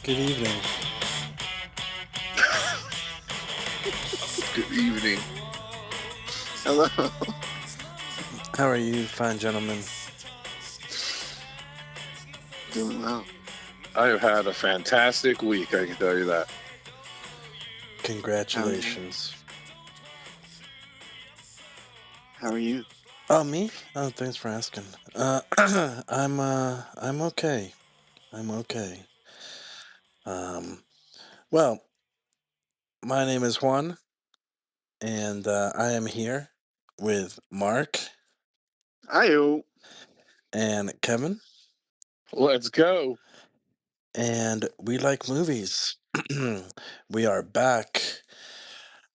Good evening. Good evening. Hello. How are you, fine gentlemen? Doing well. I have had a fantastic week, I can tell you that. Congratulations. How are you? Oh, me? Oh, thanks for asking. I'm okay. I'm okay. Um, well, my name is Juan, and I am here with Mark Hi-yo. and Kevin, Let's go. and we like movies. We are back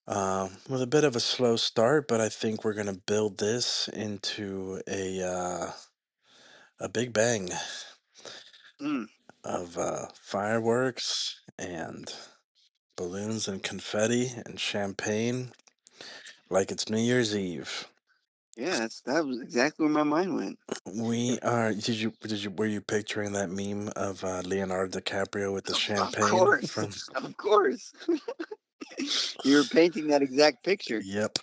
with a bit of a slow start, but I think we're gonna build this into a big bang Mm. of fireworks and balloons and confetti and champagne like it's New Year's Eve. Yeah, that was exactly where my mind went. We are. Were you picturing that meme of Leonardo DiCaprio with the Of champagne course. from? Of course. You were painting that exact picture. Yep.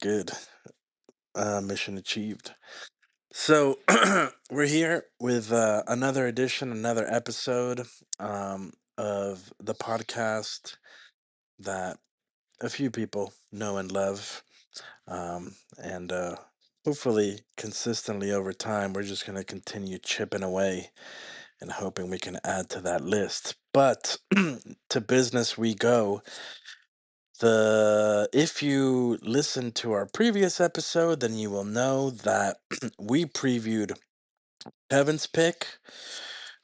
Good. Mission achieved. So we're here with another edition, another episode of the podcast that a few people know and love. And hopefully, consistently over time, we're just going to continue chipping away and hoping we can add to that list. But to business we go. If you listen to our previous episode, then you will know that we previewed Kevin's pick,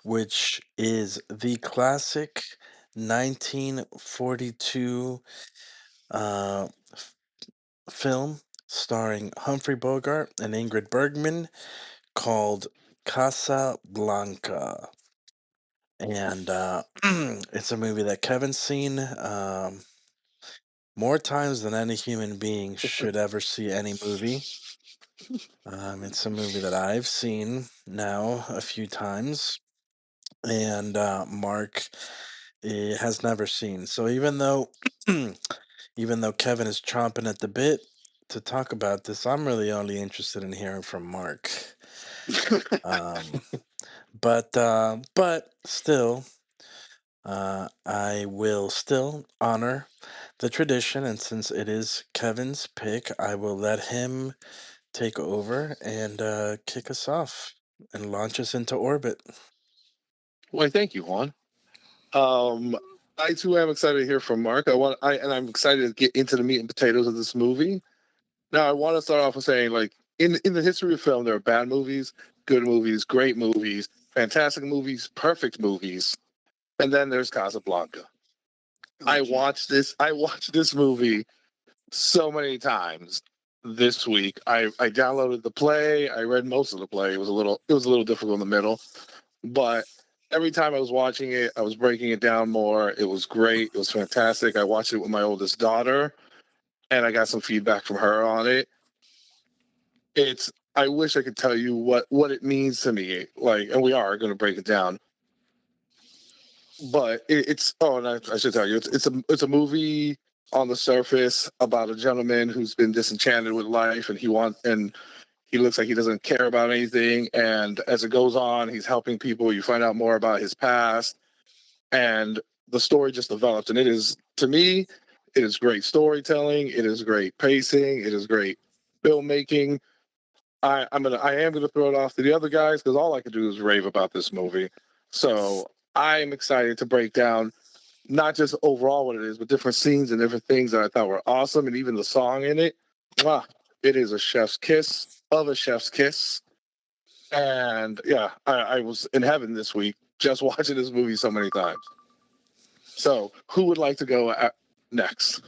which is the classic 1942 uh, film starring Humphrey Bogart and Ingrid Bergman called Casablanca. And it's a movie that Kevin's seen more times than any human being should ever see any movie. It's a movie that I've seen now a few times, and Mark has never seen. So even though Kevin is chomping at the bit to talk about this, I'm really only interested in hearing from Mark. Um, but still, I will still honor the tradition, and since it is Kevin's pick, I will let him take over and kick us off and launch us into orbit. Why, thank you, Juan. Um, I too am excited to hear from Mark. And I'm excited to get into the meat and potatoes of this movie. Now, I want to start off with saying, like, in the history of film, there are bad movies, good movies, great movies, fantastic movies, perfect movies, and then there's Casablanca. I Okay. watched this. I watched this movie so many times this week. I downloaded the play. I read most of the play. It was a little difficult in the middle, but every time I was watching it, I was breaking it down more. It was great. It was fantastic. I watched it with my oldest daughter, and I got some feedback from her on it. It's I wish I could tell you what it means to me. Like, and we are going to break it down. But it's oh, and I should tell you, it's a movie on the surface about a gentleman who's been disenchanted with life, and he looks like he doesn't care about anything. And as it goes on, he's helping people. You find out more about his past, and the story just develops. And it is, to me, it is great storytelling. It is great pacing. It is great filmmaking. I am gonna throw it off to the other guys because all I can do is rave about this movie. So I am excited to break down not just overall what it is, but different scenes and different things that I thought were awesome, and even the song in it. Mwah, it is a chef's kiss of a chef's kiss. And yeah, I was in heaven this week just watching this movie so many times. So who would like to go next?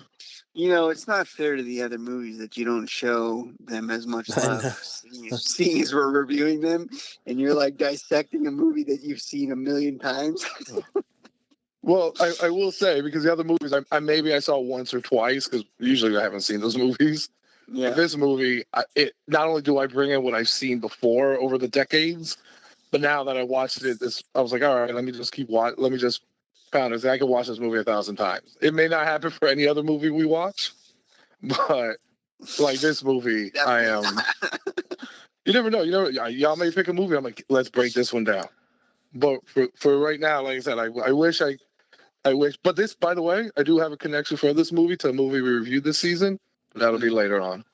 It's not fair to the other movies that you don't show them as much I love, know. seeing as we're reviewing them, and you're like dissecting a movie that you've seen a million times. Well, I will say, because the other movies I saw once or twice, because usually I haven't seen those movies. But Yeah. this movie, it not only do I bring in what I've seen before over the decades, But now that I watched it, I was like, all right, let me just let me just pound it. I can watch this movie 1,000 times. It may not happen for any other movie we watch, but like this movie, I Definitely am. not. You never know. Y'all may pick a movie. I'm like, let's break this one down. But for right now, like I said, I wish. But this, by the way, I do have a connection for this movie to a movie we reviewed this season. That'll be later on.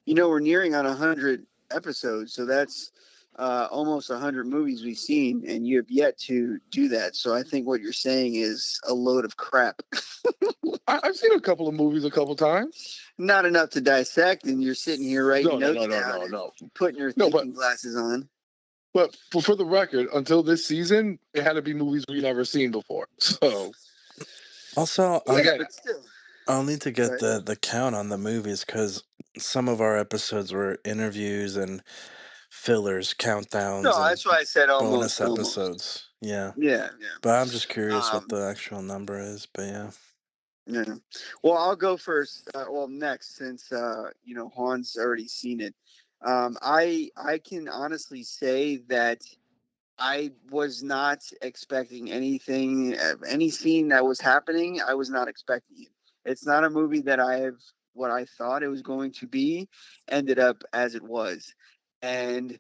We're nearing on 100 episodes, so that's almost 100 movies we've seen, and you have yet to do that. So I think what you're saying is a load of crap. I've seen a couple of movies a couple times. Not enough to dissect, and you're sitting here writing notes down and putting your thinking glasses on. But for the record, until this season, it had to be movies we've never seen before. So Also, but still. I'll need to get Right. the count on the movies because some of our episodes were interviews and fillers, countdowns, No, and that's why I said bonus almost. episodes. Yeah. Yeah. But I'm just curious what Um, the actual number is. But yeah. yeah. Well, I'll go first. Next, since Juan's already seen it. I can honestly say that I was not expecting anything, any scene that was happening. I was not expecting it. It's not a movie that what I thought it was going to be, ended up as it was. And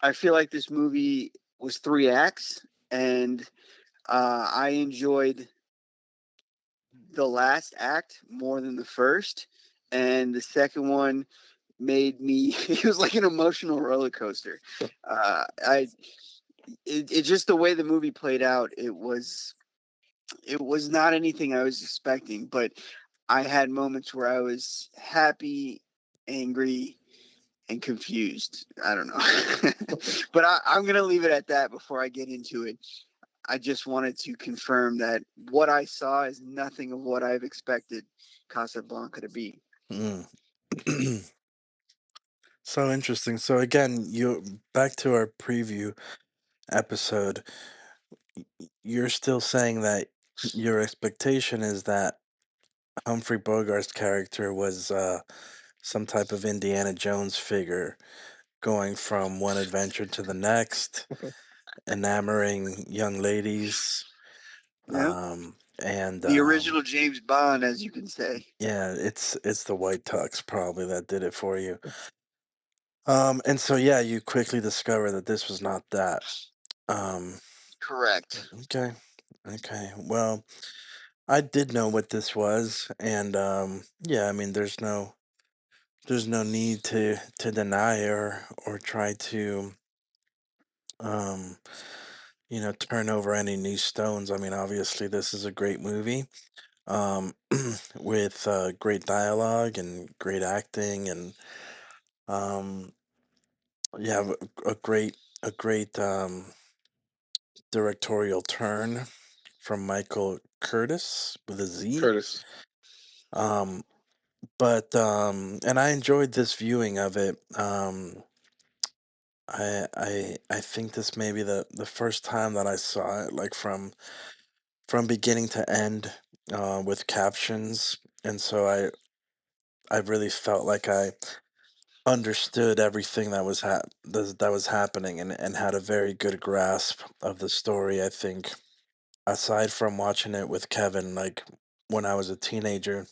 I feel like this movie was 3 acts, and I enjoyed the last act more than the first. And the second one made me, it was like an emotional roller coaster. It just the way the movie played out, it was not anything I was expecting, but I had moments where I was happy, angry, and confused. I don't know. But I'm going to leave it at that before I get into it. I just wanted to confirm that what I saw is nothing of what I've expected Casablanca to be. Mm. So interesting. So again, you back to our preview episode. You're still saying that your expectation is that Humphrey Bogart's character was some type of Indiana Jones figure going from one adventure to the next, enamoring young ladies, Yeah. and The original James Bond, as you can say. yeah, it's the white tux probably that did it for you. And so yeah, you quickly discover that this was not that. Um, Correct. okay, okay. Well, I did know what this was, and yeah, I mean, there's no need to deny or try to um turn over any new stones. I mean, obviously, this is a great movie um, with great dialogue and great acting, and um, you have a great directorial turn from Michael Curtis with a Z. Curtis. Um, but and I enjoyed this viewing of it. I think this may be the first time that I saw it, like from beginning to end, with captions, and so I really felt like I understood everything that was happening and had a very good grasp of the story. I think aside from watching it with Kevin, like when I was a teenager,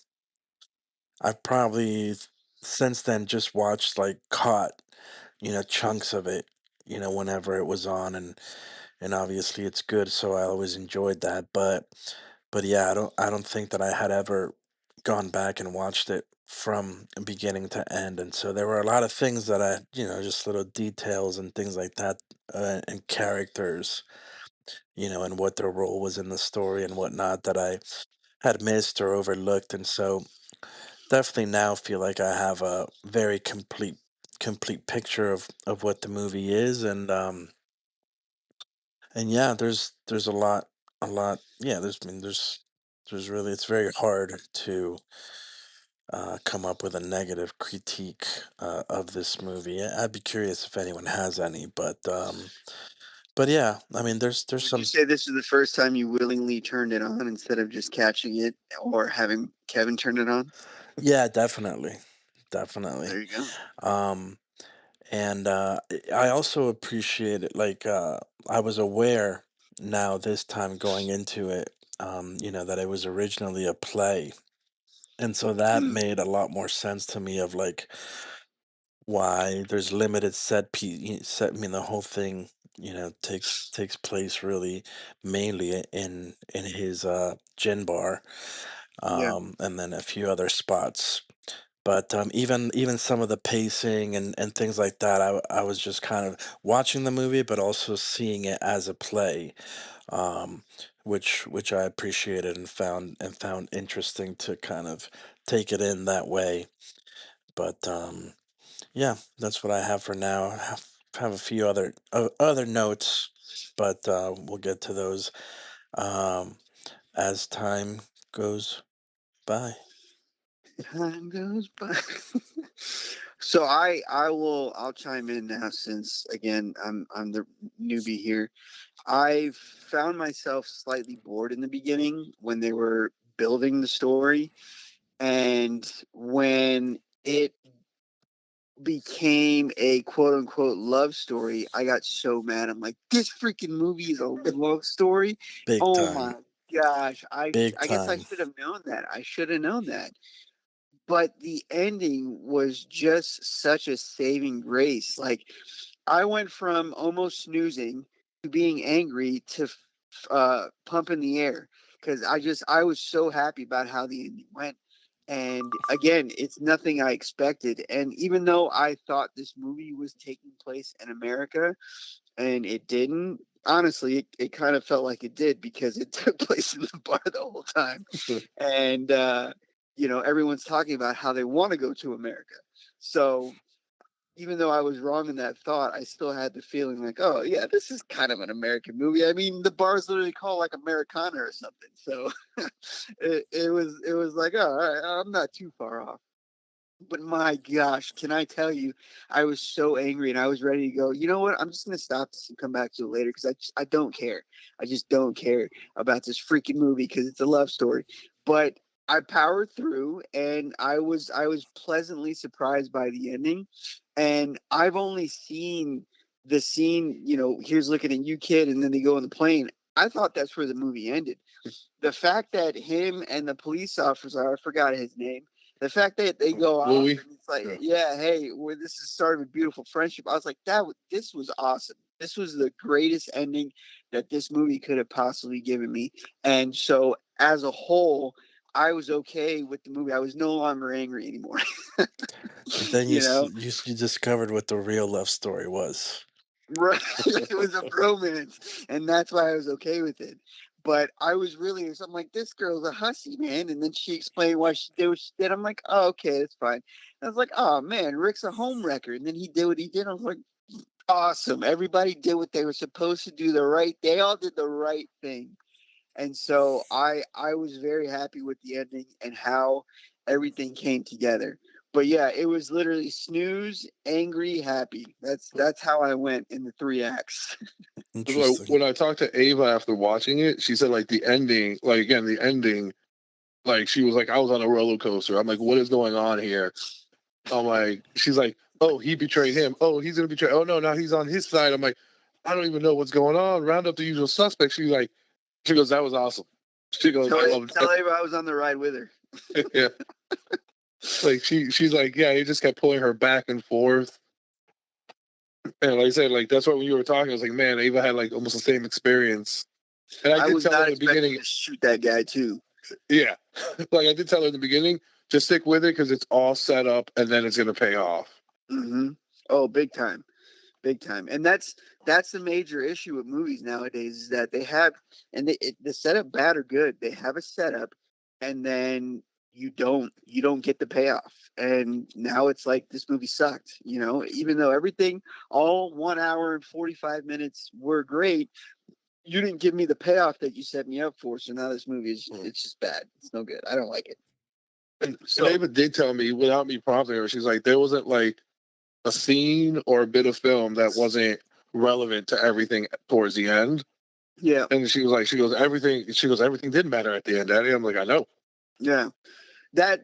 I've probably since then just watched like caught chunks of it whenever it was on, and obviously it's good, so I always enjoyed that. But yeah, I don't think that I had ever gone back and watched it from beginning to end, and so there were a lot of things that I just little details and things like that, and characters, and what their role was in the story and whatnot that I had missed or overlooked, and so definitely now feel like I have a very complete picture of what the movie is, and yeah, there's a lot. Yeah, there's really, it's very hard to come up with a negative critique of this movie. I'd be curious if anyone has any, but yeah, I mean, there's Would you some. say this is the first time you willingly turned it on instead of just catching it or having Kevin turn it on? Yeah, definitely, definitely. There you go. Um, And I also appreciate it. Like I was aware now this time going into it, that it was originally a play, and so that made a lot more sense to me of like why there's limited set. I mean, the whole thing, takes place really mainly in his gin bar, Yeah. and then a few other spots. But even some of the pacing and things like that, I was just kind of watching the movie, but also seeing it as a play, um, which I appreciated and found interesting to kind of take it in that way. But yeah, that's what I have for now. I have a few other notes, but we'll get to those um, as time goes by. Time goes by. So I'll chime in now since again I'm the newbie here. I found myself slightly bored in the beginning when they were building the story, and when it became a quote unquote love story, I got so mad. I'm like, this freaking movie is a love story. Big Oh time, my gosh. I big I guess I time. should have known that. I should have known that. But the ending was just such a saving grace. Like, I went from almost snoozing to being angry to pumping the air because I was so happy about how the ending went. And again, it's nothing I expected. And even though I thought this movie was taking place in America, and it didn't, honestly, it kind of felt like it did because it took place in the bar the whole time. And everyone's talking about how they want to go to America. So even though I was wrong in that thought, I still had the feeling like, oh yeah, this is kind of an American movie. I mean, the bar's literally called like Americana or something. So it was like, oh, all right, I'm not too far off. But my gosh, can I tell you, I was so angry and I was ready to go. You know what? I'm just gonna stop this and come back to it later because I don't care. I just don't care about this freaking movie because it's a love story. But I powered through and I was pleasantly surprised by the ending. And I've only seen the scene, here's looking at you, kid, and then they go on the plane. I thought that's where the movie ended. The fact that him and the police officer, I forgot his name, the fact that they go off Louis. and it's like, Yeah. yeah, hey, this is the start of a beautiful friendship. I was like, this was awesome. This was the greatest ending that this movie could have possibly given me. And so as a whole, I was okay with the movie. I was no longer angry anymore. And then you know, you discovered what the real love story was. Right. It was a bromance, and that's why I was okay with it. But I was really, so I'm like, this girl's a hussy, man. And then she explained why she did what she did. I'm like, oh, okay, that's fine. And I was like, oh man, Rick's a home wrecker. And then he did what he did. I was like, awesome. Everybody did what they were supposed to do. They all did the right thing. And so I was very happy with the ending and how everything came together. But yeah, it was literally snooze, angry, happy. That's how I went in the three acts. That's why Interesting. when I talked to Ava after watching it, she said like the ending, like again, the ending, like she was like, I was on a roller coaster. I'm like, what is going on here? I'm like, she's like, oh, he betrayed him. Oh, he's gonna betray. Oh no, now he's on his side. I'm like, I don't even know what's going on. Round up the usual suspects. She goes, that was awesome. She goes, I loved Tell Ava I was on the ride with her. it. Yeah, like she's like, yeah, he just kept pulling her back and forth. And like I said, like that's what when you were talking, I was like, man, Ava had like almost the same experience. And I I did was tell her not in the expecting beginning, to shoot that guy too. yeah, like I did tell her in the beginning, just stick with it because it's all set up and then it's gonna pay off. Hmm. Oh, big time. Big time. And that's the major issue with movies nowadays is that they have, and the setup bad or good, they have a setup and then you don't get the payoff. And now it's like this movie sucked, even though everything, all 1 hour and 45 minutes were great, you didn't give me the payoff that you set me up for. So now this movie is, Mm. it's just bad. It's no good. I don't like it. And So Ava did tell me without me prompting her, she's like, there wasn't like a scene or a bit of film that wasn't relevant to everything towards the end. yeah, And everything did matter at the end, Daddy. I'm like, I know. yeah. That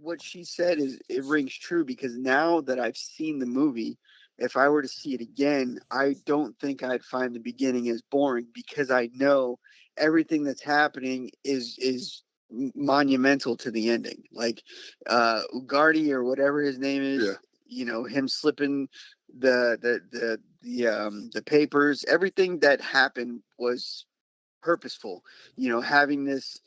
what she said is it rings true because now that I've seen the movie, if I were to see it again, I don't think I'd find the beginning as boring because I know everything that's happening is monumental to the ending. Like Ugardi or whatever his name Yeah. is, him slipping the papers, everything that happened was purposeful. Having this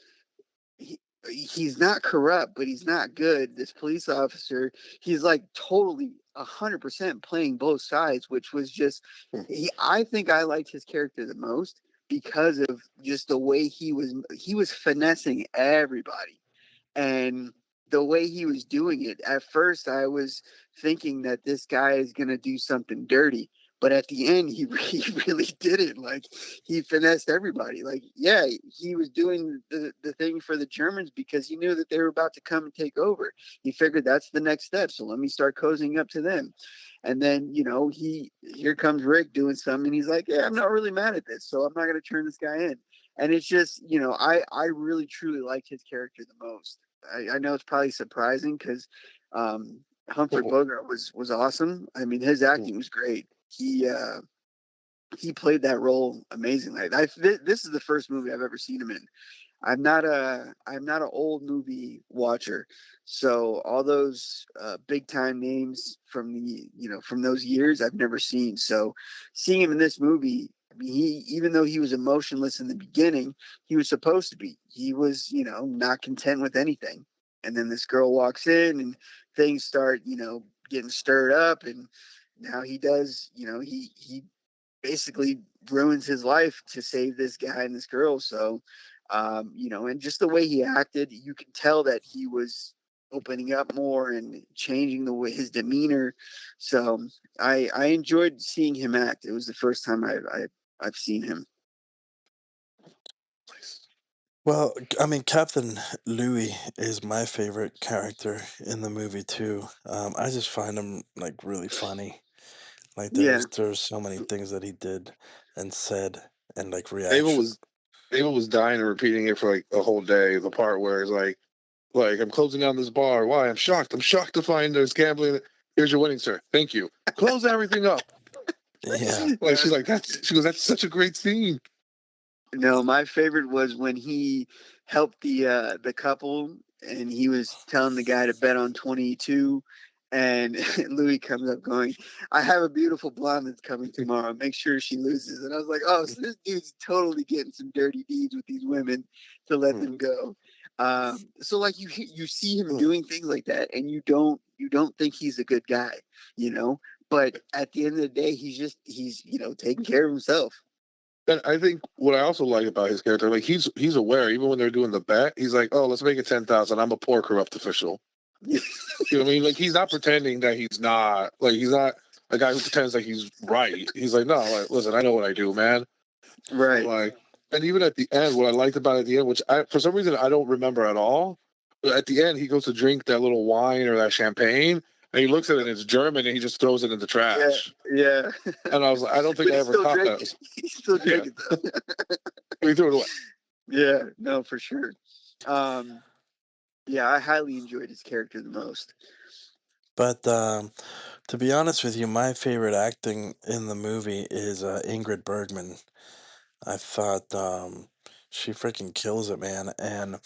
he, he's not corrupt, but he's not good. This police officer, he's like totally 100% playing both sides, which was just Hmm. I think I liked his character the most because of just the way he was finessing everybody. And the way he was doing it, at first I was thinking that this guy is going to do something dirty, but at the end he really did it. Like, he finessed everybody. Like, yeah, he was doing the thing for the Germans because he knew that they were about to come and take over. He figured that's the next step, so let me start cozying up to them. And then, he here comes Rick doing something, and he's like, yeah, I'm not really mad at this, so I'm not going to turn this guy in. And it's just, I really truly liked his character the most. I know it's probably surprising because Humphrey Bogart was awesome. I mean, his acting was great. He played that role amazingly. This is the first movie I've ever seen him in. I'm not an old movie watcher, so all those big time names from from those years I've never seen. So seeing him in this movie, I mean, he even though he was emotionless in the beginning, he was supposed to be. He was not content with anything, and then this girl walks in and things start getting stirred up, and now he does he basically ruins his life to save this guy and this girl. So, and just the way he acted, you can tell that he was opening up more and changing the way his demeanor. So I enjoyed seeing him act. It was the first time I've seen him. Well, I mean, Captain Louis is my favorite character in the movie too. I just find him like really funny. Like Yeah, there's so many things that he did and said and like Ava reaction. was Ava was dying and repeating it for like a whole day. The part where it's like I'm closing down this bar. Why? I'm shocked. I'm shocked to find there's gambling. Here's your winning, sir. Thank you. Close everything up. Yeah. Like she's like that's. She goes, that's such a great scene. no, my favorite was when he helped the couple and he was telling the guy to bet on 22, and Louis comes up going, "I have a beautiful blonde that's coming tomorrow. Make sure she loses." And I was like, "Oh, so this dude's totally getting some dirty deeds with these women to let them go." So like you see him doing things like that, and you don't think he's a good guy, you know. But at the end of the day, he's taking care of himself. And I think what I also like about his character, like he's aware. Even when they're doing the bet, he's like, "Oh, let's make it 10,000. I'm a poor corrupt official." You know what I mean? Like he's not pretending that he's not. Like he's not a guy who pretends like he's right. He's like, no, like, listen, I know what I do, man. Right. Like, and even at the end, what I liked about it at the end, which I for some reason I don't remember at all, but at the end he goes to drink that little wine or that champagne, and he looks at it and it's German, and he just throws it in the Yeah, trash. yeah. And I was like, I don't think But I he's ever still caught drinking. that. He's still Yeah, drinking though. he threw it away. Yeah, no, for sure. Um, yeah, I highly enjoyed his character the most. But to be honest with you, my favorite acting in the movie is Ingrid Bergman. I thought she freaking kills it, man. And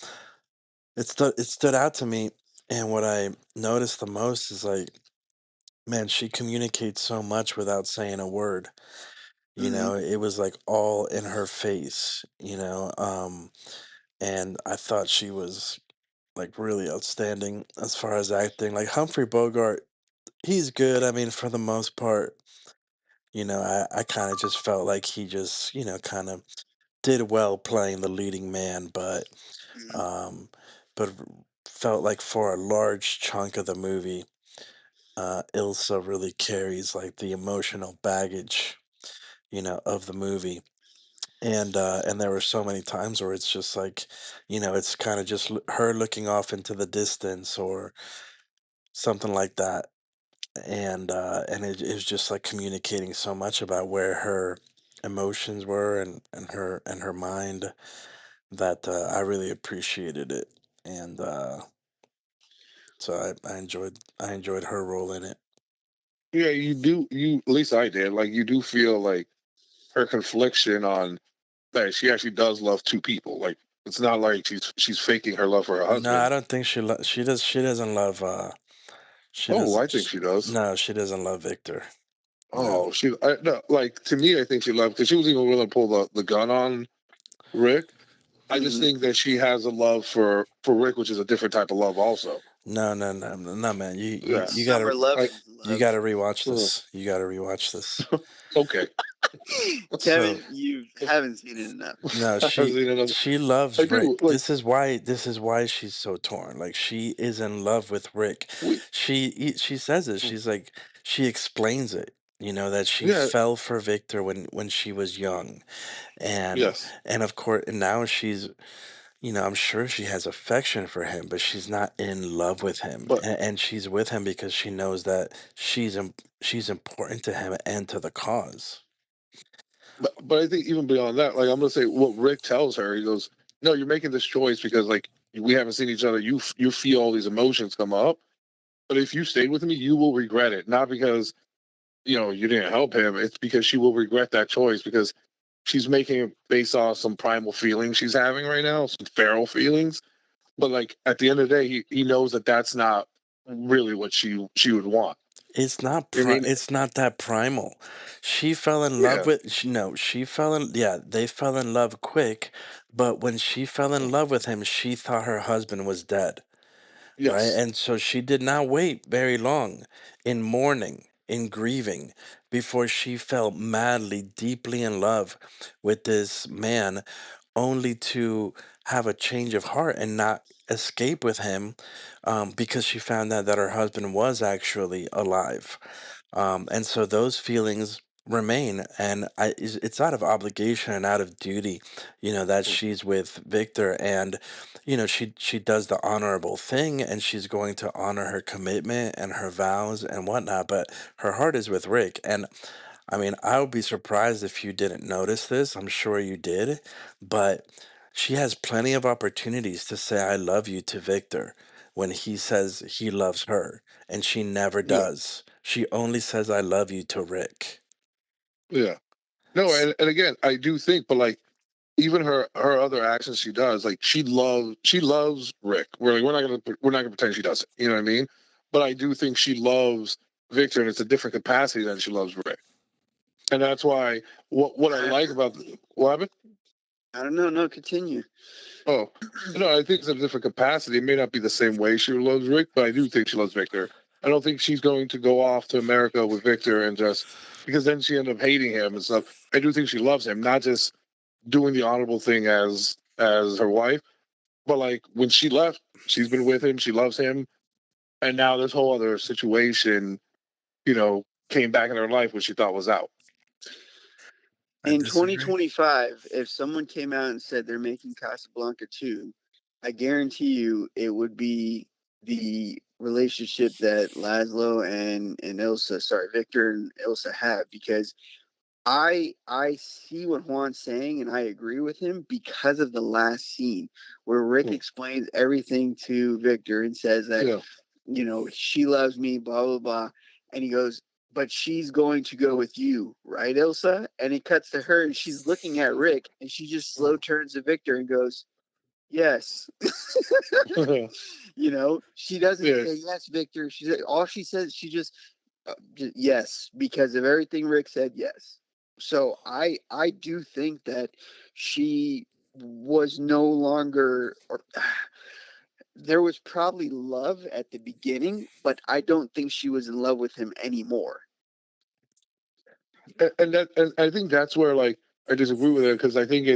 it stood out to me. And what I noticed the most is like, man, she communicates so much without saying a word. You Hmm. know, it was like all in her face, you know. And I thought she was like really outstanding as far as acting. Like Humphrey Bogart, he's good. I mean, for the most part, I kind of just felt like he just, kind of did well playing the leading man, um, but felt like for a large chunk of the movie, Ilsa really carries like the emotional baggage, of the movie. And there were so many times where it's just like, it's kind of just her looking off into the distance or something like that. And it was just like communicating so much about where her emotions were and her mind that I really appreciated it. And so I enjoyed her role in it. Yeah, you do. You at least I did. Like you do feel like her confliction on that she actually does love two people. Like it's not like she's faking her love for her No, I husband. don't think she doesn't love she Oh, does I think she does. no, she doesn't love Victor. No. Oh, no, like to me, I think she loved because she was even willing to pull the gun on Rick. I just Hmm. think that she has a love for Rick, which is a different type of love, also. No, no, no, no, man. Yeah, Summer love I is You love. gotta rewatch uh, this. You gotta rewatch this. okay. So Kevin, you haven't seen it enough. no, I've seen another. she I loves do Rick. like This is why she's so torn. Like she is in love with Rick. we. She says it. She's like she explains it. That she Yeah. fell for Victor when she was young, and Yes. and of course and now I'm sure she has affection for him, but she's not in love with him, But and she's with him because she knows that she's important to him and to the cause. but I think even beyond that, like I'm gonna say what Rick tells her. He goes, "No, you're making this choice because like we haven't seen each other. You feel all these emotions come up, but if you stayed with me, you will regret it. Not because you didn't help him. It's because she will regret that choice because she's making it based off some primal feelings she's having right now, some feral feelings. But like at the end of the day, he knows that that's not really what she would want. I mean, It's not that primal. She fell in love yeah, with no, she fell in yeah, they fell in love quick, but when she fell in love with him, she thought her husband was dead. Right? yes, And so she did not wait very long in mourning, in grieving, before she fell madly, deeply in love with this man, only to have a change of heart and not escape with him, because she found out that her husband was actually alive. And so those feelings remain, and it's out of obligation and out of duty, that she's with Victor, and she does the honorable thing, and she's going to honor her commitment and her vows and whatnot, but her heart is with Rick. And I mean, I would be surprised if you didn't notice this. I'm sure you did, but she has plenty of opportunities to say I love you to Victor when he says he loves her, and she never yeah, does. She only says I love you to Rick. yeah. No, S- and again, I do think, but like even her other actions she does, like she loves Rick. We're not gonna pretend she doesn't. You know what I mean? But I do think she loves Victor, and it's a different capacity than she loves Rick. And that's why what I like about what happened. I don't know. No, continue. Oh, no, I think it's a different capacity. It may not be the same way she loves Rick, but I do think she loves Victor. I don't think she's going to go off to America with Victor and just because then she end up hating him and stuff. I do think she loves him, not just doing the honorable thing as her wife, but like when she left, she's been with him, she loves him, and now this whole other situation, came back in her life which she thought was out. I In disagree. 2025, if someone came out and said they're making Casablanca 2, I guarantee you it would be the relationship that Laszlo and Ilsa, sorry, Victor and Ilsa have, because I see what Juan's saying and I agree with him because of the last scene where Rick Hmm. explains everything to Victor and says that, Yeah. she loves me, blah, blah, blah. And he goes, but she's going to go with you, right, Ilsa? And it cuts to her and she's looking at Rick and she just slow turns to Victor and goes, yes. She doesn't Yeah. say yes, Victor. All she says, yes, because of everything Rick said, yes. So I do think that she was no longer, or there was probably love at the beginning, but I don't think she was in love with him anymore. And I think that's where like I disagree with it because I think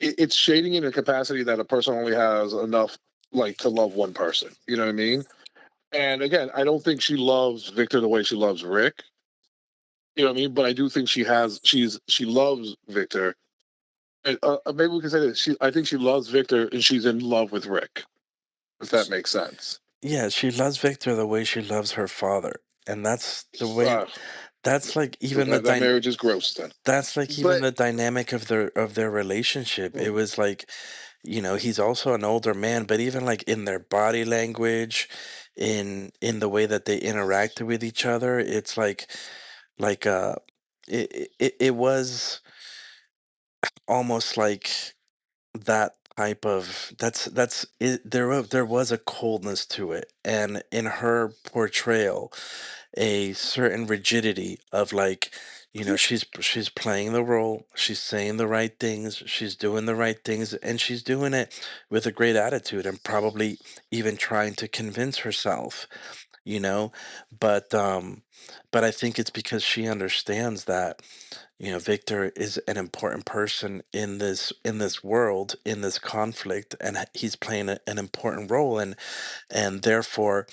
it's shading in a capacity that a person only has enough like to love one person. You know what I mean? And again, I don't think she loves Victor the way she loves Rick. You know what I mean? But I do think she loves Victor. And, maybe we can say this. I think she loves Victor and she's in love with Rick. If that makes sense. Yeah, she loves Victor the way she loves her father. And that's like So even that marriage is gross then. But the dynamic of their relationship. It Mm. was like, he's also an older man, but even like in their body language, in the way that they interacted with each other. It's like it was almost like that type of that's it, there was a coldness to it, and in her portrayal a certain rigidity of like, she's playing the role, she's saying the right things, she's doing the right things, and she's doing it with a great attitude and probably even trying to convince herself, you know but but I think it's because she understands that, Victor is an important person in this world, in this conflict, and he's playing an important role, and therefore,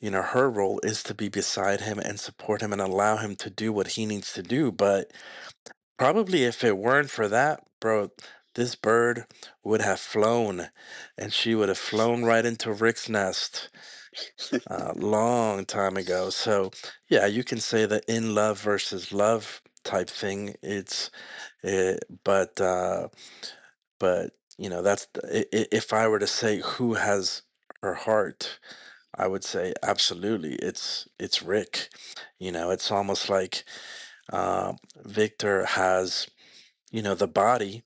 her role is to be beside him and support him and allow him to do what he needs to do. But probably if it weren't for that, bro, this bird would have flown, and she would have flown right into Rick's nest a long time ago. So, yeah, you can say the in love versus love type thing. It, but that's if I were to say who has her heart, I would say absolutely it's Rick. It's almost like Victor has, the body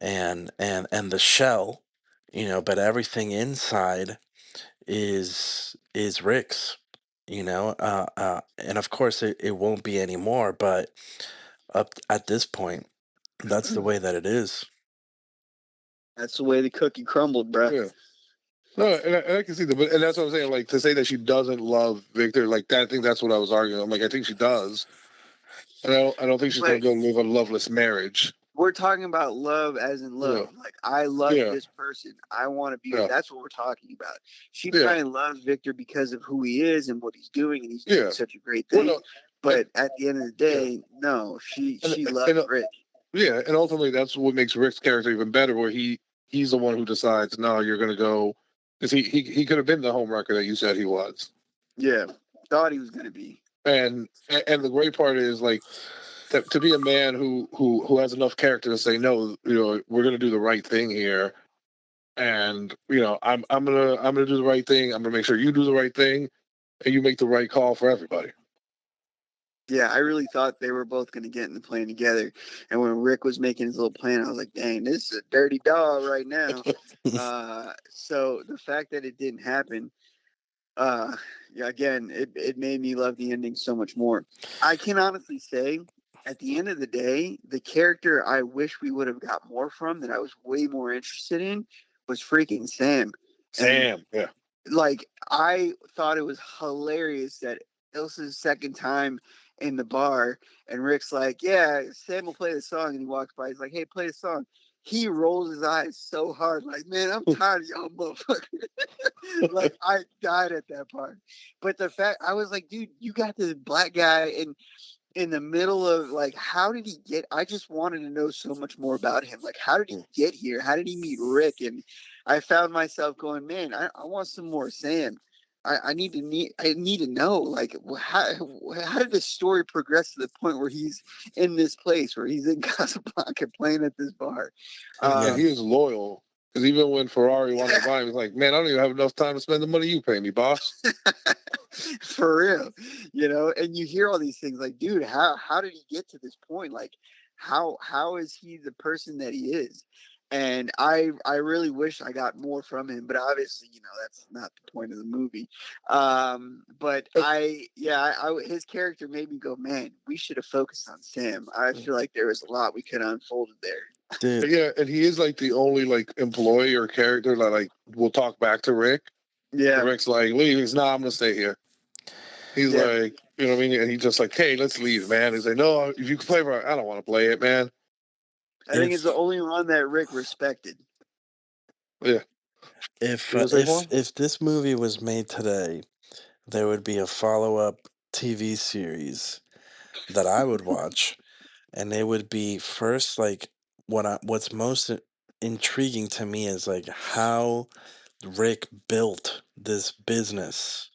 and the shell, but everything inside is Rick's. And of course it won't be anymore, but up at this point, that's the way that it is. That's the way the cookie crumbled, bruh. Yeah. No, and I can see that, but and that's what I'm saying. Like to say that she doesn't love Victor, like that. I think that's what I was arguing. I'm like, I think she does, and I don't think she's But gonna go live a loveless marriage. we're talking about love as in Yeah, love. Like I love yeah, this person. I want to be with. yeah, That's what we're talking about. She yeah, probably loves Victor because of who he is and what he's doing, and he's doing yeah. such a great Well, thing. no, and, But at the end of the yeah, day, no, she and she loves and Rick. yeah, and ultimately that's what makes Rick's character even better, where he's the one who decides, no, you're gonna go, because he could have been the homewrecker that you said he was, Yeah, thought he was gonna be. and the great part is like to be a man who has enough character to say no, we're gonna do the right thing here, and I'm gonna do the right thing. I'm gonna make sure you do the right thing, and you make the right call for everybody. Yeah, I really thought they were both going to get in the plane together. And when Rick was making his little plan, I was like, dang, this is a dirty dog right now. So the fact that it didn't happen, uh, yeah, again, it made me love the ending so much more. I can honestly say, at the end of the day, the character I wish we would have got more from, that I was way more interested in, was freaking Sam. And Sam, yeah, like I thought it was hilarious that Ilsa's second time in the bar and Rick's like, yeah, Sam will play the song, and he walks by, he's like, hey, play the song. He rolls his eyes so hard, like, man, I'm tired of y'all motherfuckers. Like I died at that part. But the fact I was like, dude, you got this black guy in the middle of like, how did he get, I just wanted to know so much more about him. Like, how did he get here? How did he meet Rick? And I found myself going, man, I want some more Sam. I need to know, like, how did this story progress to the point where he's in this place, where he's in Casablanca playing at this bar. and he um is loyal. Because even when Ferrari wanted to buy him, he's like, man, I don't even have enough time to spend the money you pay me, boss. for real, and you hear all these things like, dude, how did he get to this point? Like, how is he the person that he is? And I really wish I got more from him, but obviously, that's not the point of the movie. But his character made me go, man, we should have focused on Sam. I feel like there was a lot we could have unfolded there. Dude, Yeah, and he is like the only like employee or character that like will talk back to Rick. And Yeah, Rick's like, leave. He's nah, I'm gonna stay here. He's yeah. like, you know what I mean? And he's just like, hey, let's leave, man. He's like, no, if you can play for, I don't want to play it, man. I think it's the if only one that Rick respected. Yeah. if You gonna say more? if this movie was made today, there would be a follow-up TV series that I would watch, and it would be first like what's most intriguing to me is like how Rick built this business.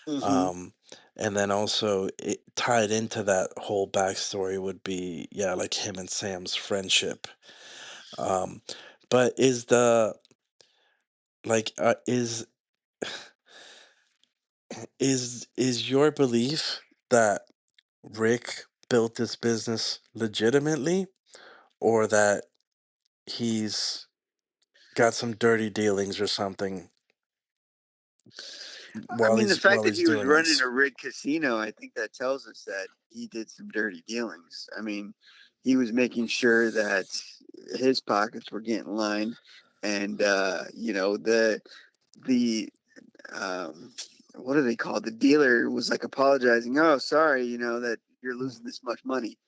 Hmm. Um, and then also it tied into that whole backstory would be, yeah, like him and Sam's friendship. Um, but is the like is is your belief that Rick built this business legitimately, or that he's got some dirty dealings or something I while mean, the he's fact that he was doing running this? a rigged casino, I think that tells us that he did some dirty dealings. I mean, he was making sure that his pockets were getting lined, and the um, what do they call it? The dealer was like apologizing. Oh, sorry, that you're losing this much money.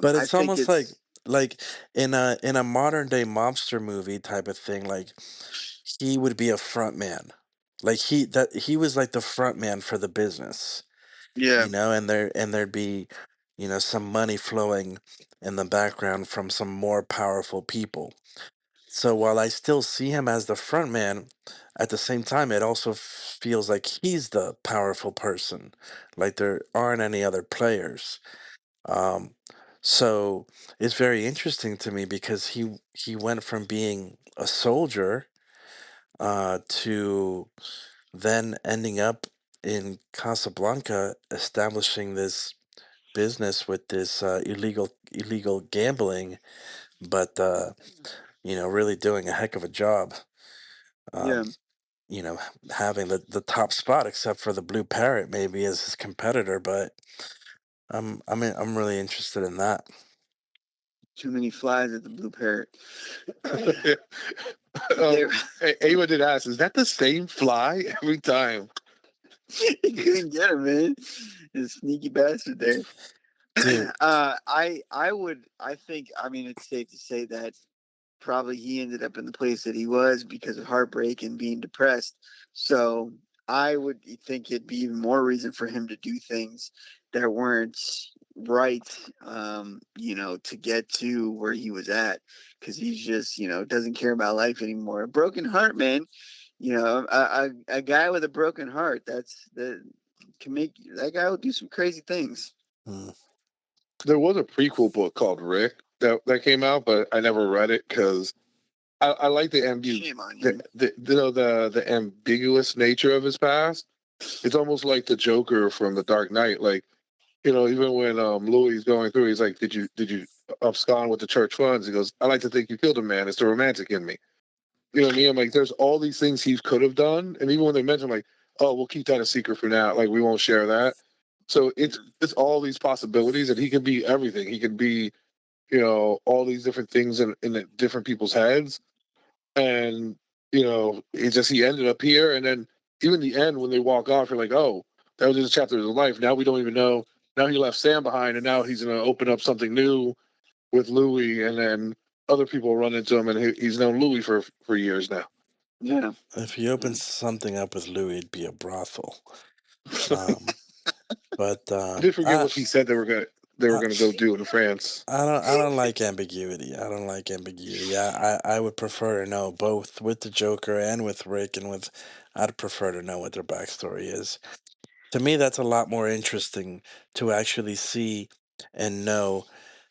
But I it's think almost it's like in a modern day mobster movie type of thing, like he would be a front man. Like he was like the front man for the business, yeah, and there'd be, some money flowing in the background from some more powerful people. So while I still see him as the front man, at the same time it also feels like he's the powerful person. Like there aren't any other players. Um, so it's very interesting to me because he went from being a soldier to then ending up in Casablanca, establishing this business with this illegal gambling, but really doing a heck of a job. yeah. Um, having the top spot, except for the Blue Parrot, maybe as his competitor, but I'm really interested in that. Too many flies at the blue parrot. um, They Ava did ask, is that the same fly every time? he couldn't get him, man. This sneaky bastard there. Dude, I think, I mean, it's safe to say that probably he ended up in the place that he was because of heartbreak and being depressed. So I would think it'd be even more reason for him to do things that weren't right, to get to where he was at, because he's just, doesn't care about life anymore. A broken heart, man. A guy with a broken heart, can make that guy will do some crazy things. mm, There was a prequel book called Rick that came out, but I never read it because I like Shame on the, you. the ambiguous nature of his past. It's almost like the Joker from The Dark Knight. Like, even when Louis is going through, he's like, "Did you abscond with the church funds?" He goes, "I like to think you killed a man. It's the romantic in me." You know what I mean? I'm like, there's all these things he could have done, and even when they mention like, "Oh, we'll keep that a secret for now. Like, we won't share that." So it's all these possibilities, and he could be everything. He could be, all these different things in the different people's heads, and he ended up here, and then even the end when they walk off, you're like, oh, that was just a chapter of his life. Now we don't even know. Now he left Sam behind, and now he's going to open up something new with Louis, and then other people run into him, and he's known Louis for years now. Yeah. if he opens something up with Louis, it'd be a brothel. Um, but I did forget what he said they were gonna go do in France. I don't like ambiguity. I don't like ambiguity. I would prefer to know both with the Joker and with Rick and with. I'd prefer to know what their backstory is. To me, that's a lot more interesting to actually see and know.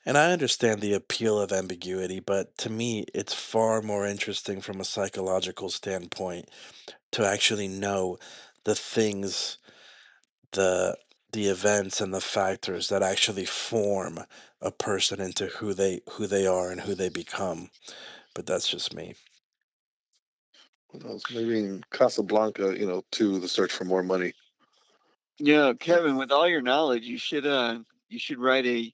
And I understand the appeal of ambiguity, but to me, it's far more interesting from a psychological standpoint to actually know the things, the the events and the factors that actually form a person into who they are and who they become. But that's just me. What else? Maybe in Casablanca, to the search for more money. Yeah, Kevin, with all your knowledge, you should write a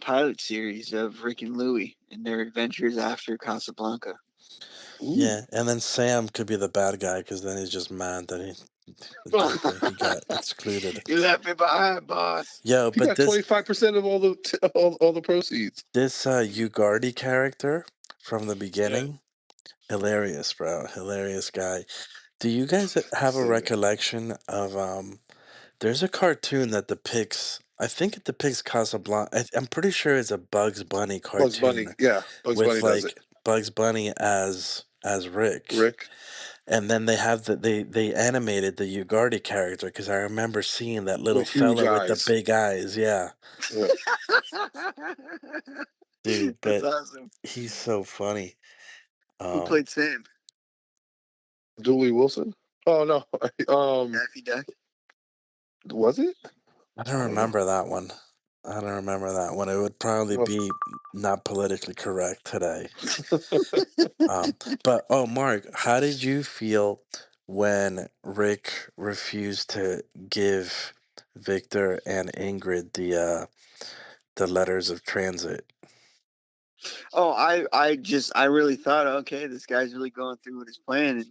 pilot series of Rick and Louie and their adventures after Casablanca. Ooh. Yeah, and then Sam could be the bad guy because then he's just mad that he got excluded. You left me behind, boss. Yo, He but got 25% of all the proceeds. this Ugardi character from the Yeah. beginning, hilarious, bro, hilarious guy. Do you guys have a So recollection of there's a cartoon that depicts, I think it depicts Casablanca. I'm pretty sure it's a Bugs Bunny Bugs Bunny, cartoon yeah, Bugs with Bunny does it. like Bugs Bunny as Rick. Rick, And then they have they animated the Ugardi character because I remember seeing that little with huge fella with the eyes. big eyes. Yeah, Yeah. dude, That's but awesome. he's so funny. Who Um, played Sam? Dooley Wilson. Oh no. Daffy Duck. Was it? I I don't don't know. remember that one. I don't remember that one. It would probably Well, be not politically correct today. Um, but oh, Mark, how did you feel when Rick refused to give Victor and Ingrid the letters of transit? Oh, I really thought, okay, this guy's really going through with his plan, and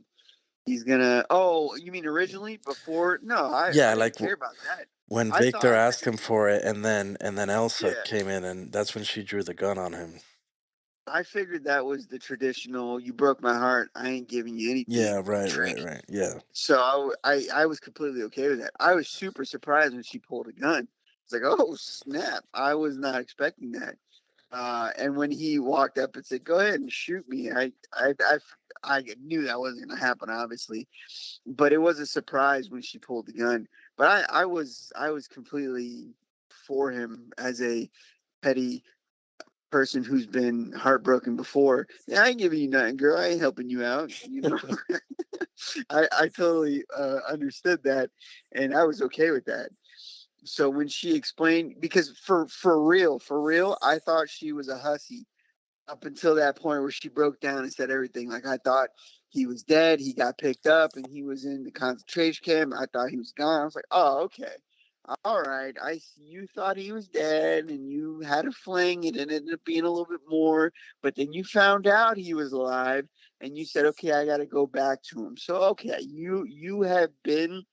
he's gonna. Oh, you mean originally before? No, Yeah, I didn't like care about that. when I Victor thought that asked him for it, and then Elsa yeah, came in, and that's when she drew the gun on him. I figured that was the traditional. You broke my heart. I ain't giving you Yeah, anything. right, right, Drink. right. Yeah. So I was completely okay with that. I was super surprised when she pulled a gun. It's like, oh snap! I was not expecting that. And when he walked up and said, "Go ahead and shoot me," I knew that wasn't going to happen, obviously, but it was a surprise when she pulled the gun. But I was completely for him as a petty person who's been heartbroken before. Yeah, I ain't giving you nothing, girl. I ain't helping you out. I totally understood that, and I was okay with that. So when she explained, because for real, I thought she was a hussy up until that point where she broke down and said everything. Like I thought he was dead. He got picked up and he was in the concentration camp. I thought he was gone. I was like, oh, okay. All right. You thought he was dead and you had a fling and it ended up being a little bit more, but then you found out he was alive and you said, okay, I got to go back to him. So okay, you have been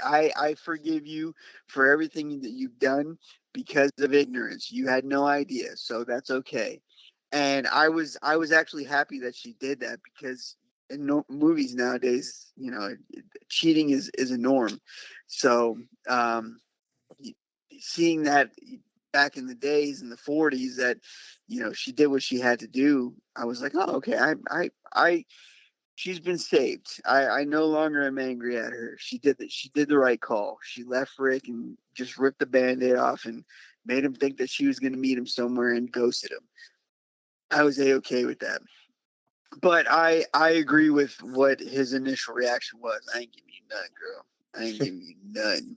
I forgive you for everything that you've done because of ignorance. You had no idea, so that's okay. And I was actually happy that she did that because in movies nowadays, cheating is a norm. So seeing that back in the days in the 40s that she did what she had to do, I was like, oh okay, I she's been saved. I no longer am angry at her. She did the right call. She left Rick and just ripped the band-aid off and made him think that she was going to meet him somewhere and ghosted him. I was okay with that. But I agree with what his initial reaction was. I ain't giving you none, girl. I ain't giving you none.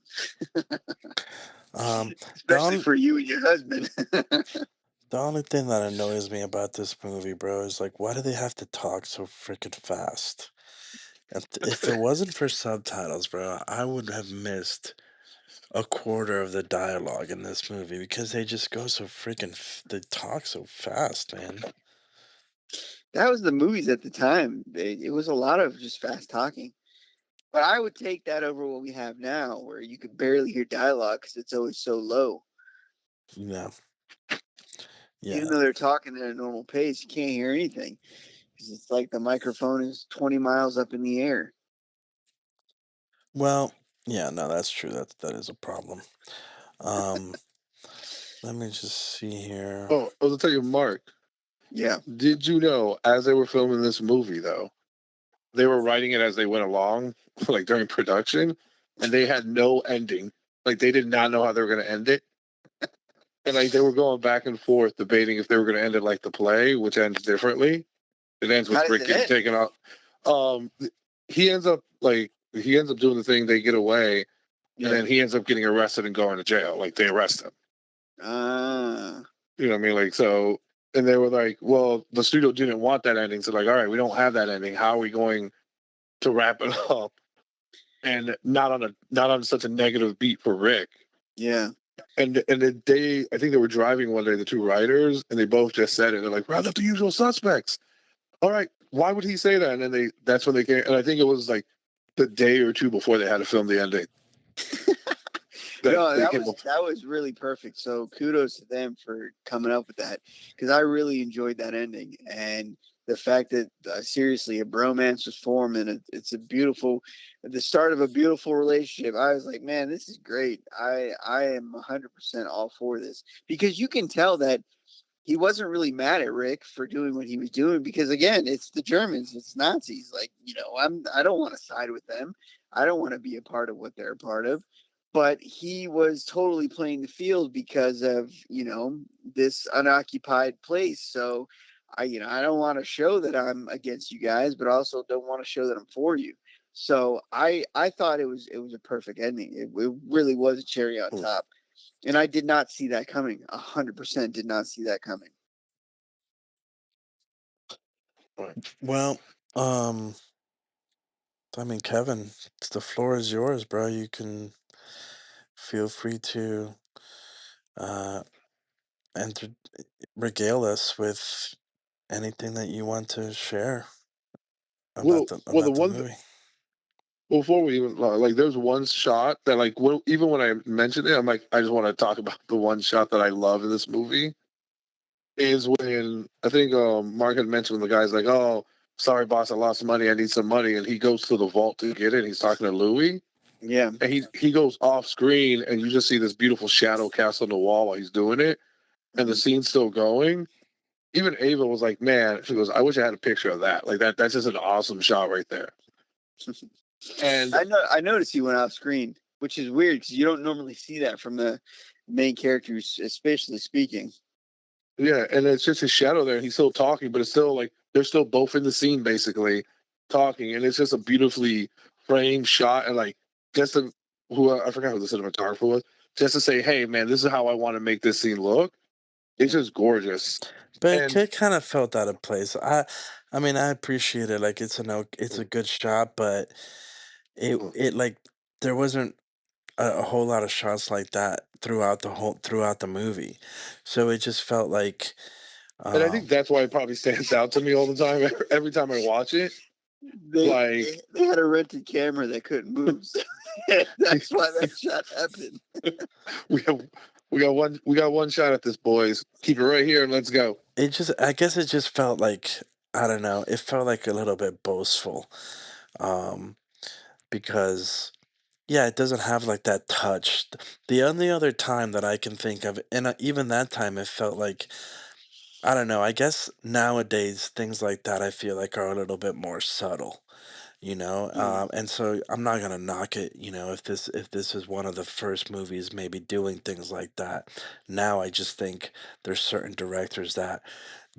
The Especially only for you and your husband. the only thing that annoys me about this movie, bro, is like, why do they have to talk so freaking fast? If it wasn't for subtitles, bro, I would have missed a quarter of the dialogue in this movie because they just go so freaking. They talk so fast, man. That was the movies at the time. It was a lot of just fast talking. But I would take that over what we have now, where you could barely hear dialogue because it's always so low. Yeah, Even yeah. though they're talking at a normal pace, you can't hear anything because it's like the microphone is 20 miles up in the air. Well, yeah. No, that's true. That is a problem. Um, Let me just see here. Oh, I was gonna tell you, Mark. Yeah. Did you know as they were filming this movie though, they were writing it as they went along, like during production, and they had no ending. Like they did not know how they were gonna end it. And like they were going back and forth debating if they were gonna end it like the play, which ends differently. It ends How with does Rick it getting end? taken out. Um he ends up doing the thing, they get away, and Yeah. then he ends up getting arrested and going to jail. Like they arrest him. Uh, You know what I mean? Like so, and they were like, "Well, the studio didn't want that ending, so like, all right, we don't have that ending. How are we going to wrap it up and not on such a negative beat for Rick?" yeah. And I think they were driving one day, the two writers, and they both just said it. They're like, "Round up the usual suspects." All right, why would he say that? And then that's when they came, and I think it was like the day or two before they had to film the ending that No, they came up. that was really perfect. So kudos to them for coming up with that because I really enjoyed that ending and the fact that seriously a bromance was formed and it's a beautiful, the start of a beautiful relationship. I was like, man, this is great. I am 100% all for this because you can tell that he wasn't really mad at Rick for doing what he was doing because again, it's the Germans, it's Nazis. Like, I don't want to side with them. I don't want to be a part of what they're a part of. But he was totally playing the field because of, this unoccupied place. So I don't want to show that I'm against you guys, but also don't want to show that I'm for you. So I thought it was a perfect ending. It really was a cherry on top, and I did not see that coming. 100% did not see that coming. Right. Well, um, I mean, Kevin, the floor is yours, bro. You can feel free to uh enter regale us with anything that you want to share Well, the about the one movie. before we even like, there's one shot that like even when I mentioned it, I'm like, I just want to talk about the one shot that I love in this movie is when I think Mark had mentioned when the guy's like, "Oh, sorry, boss, I lost money. I need some money," and he goes to the vault to get it. He's talking to Louis, Yeah. and he goes off screen, and you just see this beautiful shadow cast on the wall while he's doing it, and the Mhm. scene's still going. Even Ava was like, "Man," she goes, "I wish I had a picture of that. Like that. That's just an awesome shot right there." And I noticed he went off screen, which is weird because you don't normally see that from the main characters, especially speaking. yeah, and it's just his shadow there, and he's still talking, but it's still like they're still both in the scene basically talking, and it's just a beautifully framed shot, and like just to who I forgot who the cinematographer was, just to say, hey man, this is how I want to make this scene look. It's just gorgeous, But and it kind of felt out of place. I mean, I appreciate it. Like it's a good shot, but it like there wasn't a whole lot of shots like that throughout the movie. So it just felt like and I think um that's why it probably stands out to me all the time. Every time I watch it, They like they had a rented camera that couldn't move. So that's why that shot happened. we have we got one shot at this, boys. Keep it right here and let's go. it just I guess it just felt like I don't know, it felt like a little bit boastful. Um because yeah, it doesn't have like that touch. The only other time that I can think of, and even that time, it felt like I don't know. I guess nowadays things like that I feel like are a little bit more subtle, you know. Mm. And so I'm not gonna knock it, you know, if this is one of the first movies maybe doing things like that. Now I just think there's certain directors that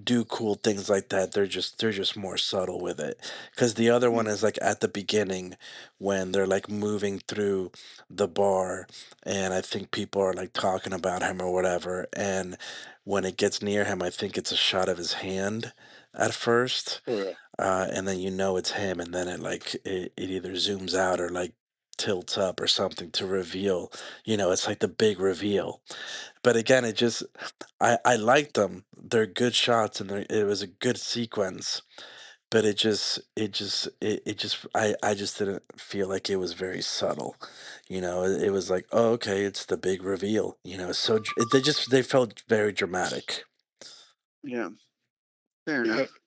do cool things like that. They're just more subtle with it. Because the other one is Mm. like at the beginning when they're like moving through the bar, and I think people are like talking about him or whatever. And when it gets near him, I think it's a shot of his hand at first, Oh, yeah. and then you know it's him, and then it either zooms out or like tilts up or something to reveal. You know, it's like the big reveal. But again, it just I like them. They're good shots, and it was a good sequence. But it just I just didn't feel like it was very subtle. You know, it was like, oh, okay, it's the big reveal. You know, they felt very dramatic. Yeah, fair Yeah. enough.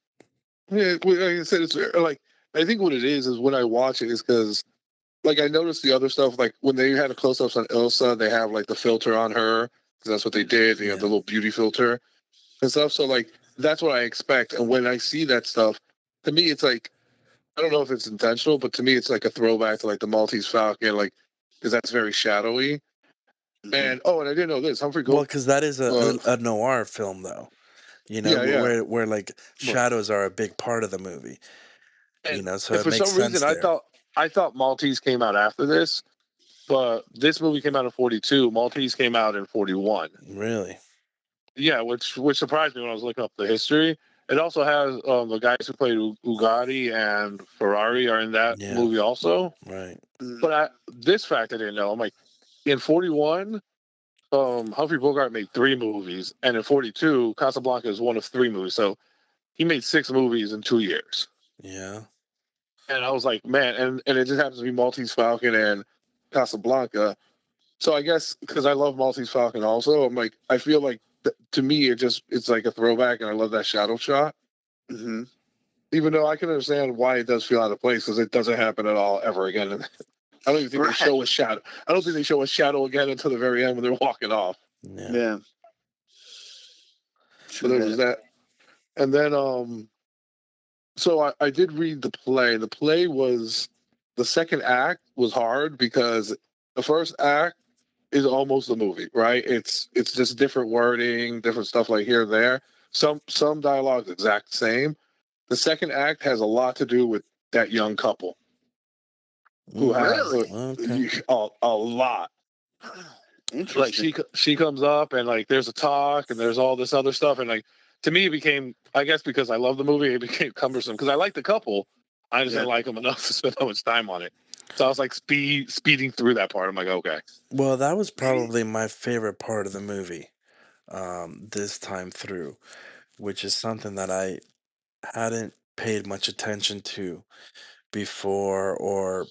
Yeah, like I said, it's like I think what it is when I watch it is because like I noticed the other stuff like when they had a close ups on Elsa, they have like the filter on her because that's what they did. You know, the Yeah, little beauty filter and stuff. So like that's what I expect. And when I see that stuff, to me, it's like I don't know if it's intentional, but to me, it's like a throwback to like the Maltese Falcon, like because that's very shadowy. Hmm. And oh, and I didn't know this. Humphrey well, Gold. because that is Uh, a noir film, though. You know, yeah, yeah. where like Right. shadows are a big part of the movie. You And know, so if it for makes some reason sense there. I thought Maltese came out after this, but this movie came out in 42. Maltese came out in 41. Really? Yeah, which surprised me when I was looking up the history. It also has the guys who played Ugatti and Ferrari are in that Yeah. movie also. Right. Mm. But this fact I didn't know. I'm like, in 41, Humphrey Bogart made 3 movies, and in 42, Casablanca is one of 3 movies. So he made 6 movies in 2 years. Yeah. And I was like, man, and it just happens to be Maltese Falcon and Casablanca. So I guess because I love Maltese Falcon also, I'm like, I feel like to me it's like a throwback, and I love that shadow shot. Hmm. Even though I can understand why it does feel out of place because it doesn't happen at all ever again. And I don't even think they Right. show a shadow. I don't think they show a shadow again until the very end when they're walking off. Yeah. Yeah. So True there was that. that, and then so I did read the play. The play was the second act was hard because the first act is almost a movie, right? It's just different wording, different stuff like here and there. Some dialogue exact same. The second act has a lot to do with that young couple, who Mm, have Really? okay. a lot. Like Interesting. she comes up and like there's a talk and there's all this other stuff and like to me it became, I guess because I love the movie, it became cumbersome because I like the couple. I just Yeah. didn't like them enough to spend that much time on it. So I was like speeding through that part. I'm like, okay. Well, that was Maybe. probably my favorite part of the movie, this time through, which is something that I hadn't paid much attention to before, or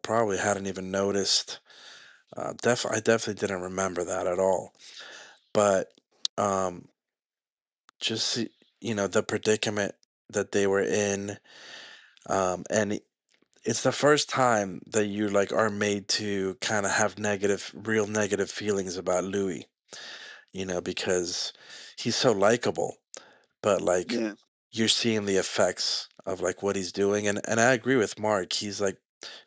probably hadn't even noticed. I definitely didn't remember that at all. But um, just the predicament that they were in, and it's the first time that you like are made to kind of have real negative feelings about Louis. Because he's so likable, but like Yeah. you're seeing the effects of like what he's doing, and I agree with Mark. He's like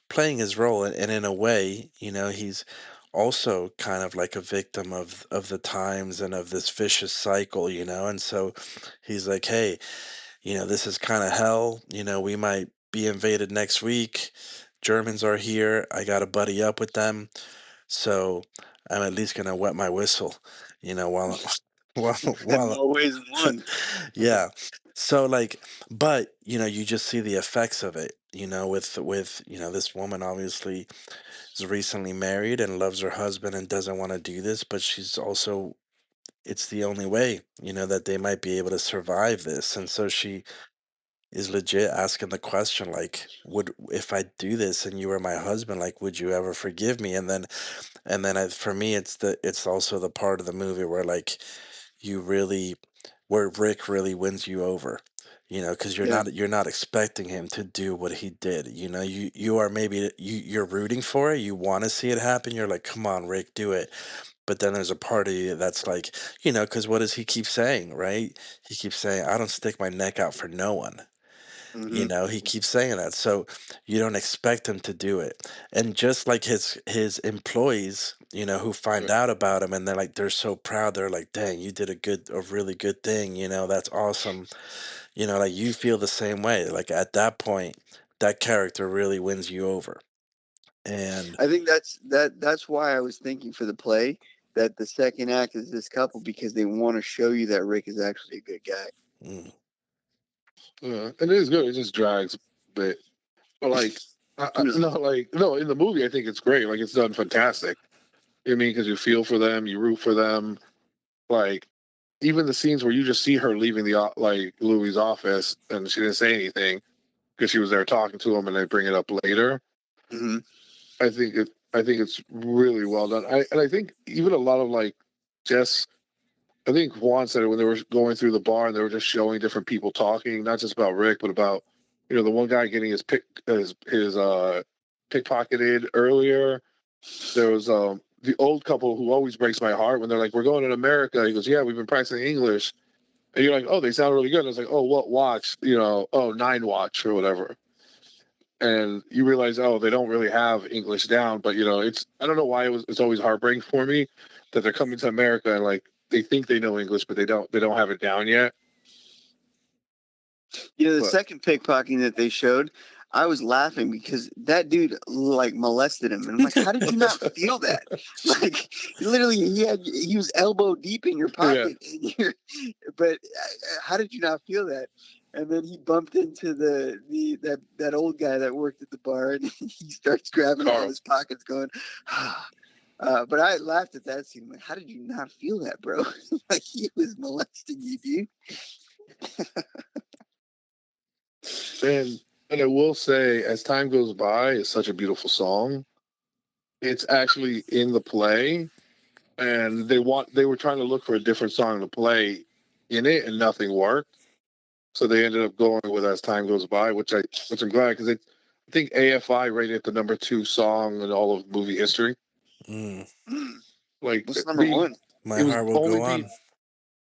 playing his role, and in a way, he's also kind of like a victim of the times and of this vicious cycle, and so he's like, hey, this is kind of hell. We might be invaded next week. Germans are here. I got to buddy up with them. So I'm at least gonna wet my whistle, while while I'm while always one. yeah. So like, but you just see the effects of it, with this woman obviously is recently married and loves her husband and doesn't want to do this, but she's also it's the only way, that they might be able to survive this. And so she is legit asking the question like, would if I do this and you were my husband, like would you ever forgive me? For me, it's also the part of the movie where like you really where Rick really wins you over, because Yeah. you're not expecting him to do what he did. You are maybe you're rooting for it, you want to see it happen. You're like, come on, Rick, do it. But then there's a part of you that's like, because what does he keep saying, right? He keeps saying, I don't stick my neck out for no one. Hmm. He keeps saying that. So you don't expect him to do it. And just like his employees, who find Right. out about him and they're so proud, they're like, dang, you did a really good thing, that's awesome. Like you feel the same way. Like at that point, that character really wins you over. And I think that's why I was thinking for the play that the second act is this couple because they want to show you that Rick is actually a good guy. mm, Yeah, and it is good. It just drags a bit, but like No. no, like no, in the movie I think it's great. Like it's done fantastic. I mean, because you feel for them, you root for them. Like even the scenes where you just see her leaving like Louis' office and she didn't say anything because she was there talking to him, and they bring it up later. Hmm. I think it's really well done. I think even a lot of like just I think Juan said it when they were going through the bar and they were just showing different people talking, not just about Rick, but about the one guy getting his pickpocketed earlier. There was the old couple who always breaks my heart when they're like, "We're going to America." He goes, "Yeah, we've been practicing English," and you're like, "Oh, they sound really good." And I was like, "Oh, what watch? Oh, Nine Watch or whatever." And you realize, oh, they don't really have English down, but it's I don't know why it's always heartbreaking for me that they're coming to America and like they think they know English, but they don't have it down yet. The But second pickpocketing that they showed, I was laughing because that dude like molested him, and I'm like, how did you not feel that? Like, literally, he was elbow deep in your yeah, pocket, and but how did you not feel that? And then he bumped into that old guy that worked at the bar, and he starts grabbing all Carl. his pockets, going. Ah. But I laughed at that scene. I'm like, how did you not feel that, bro? Like he was molesting you, dude. And I will say, as time goes by, it's such a beautiful song. It's actually in the play, and they were trying to look for a different song to play in it, and nothing worked. So they ended up going with "As Time Goes By," which I'm glad because I think AFI rated it the number 2 song in all of movie history. mm, Like What's number being, one? my it was heart will only go beat. on.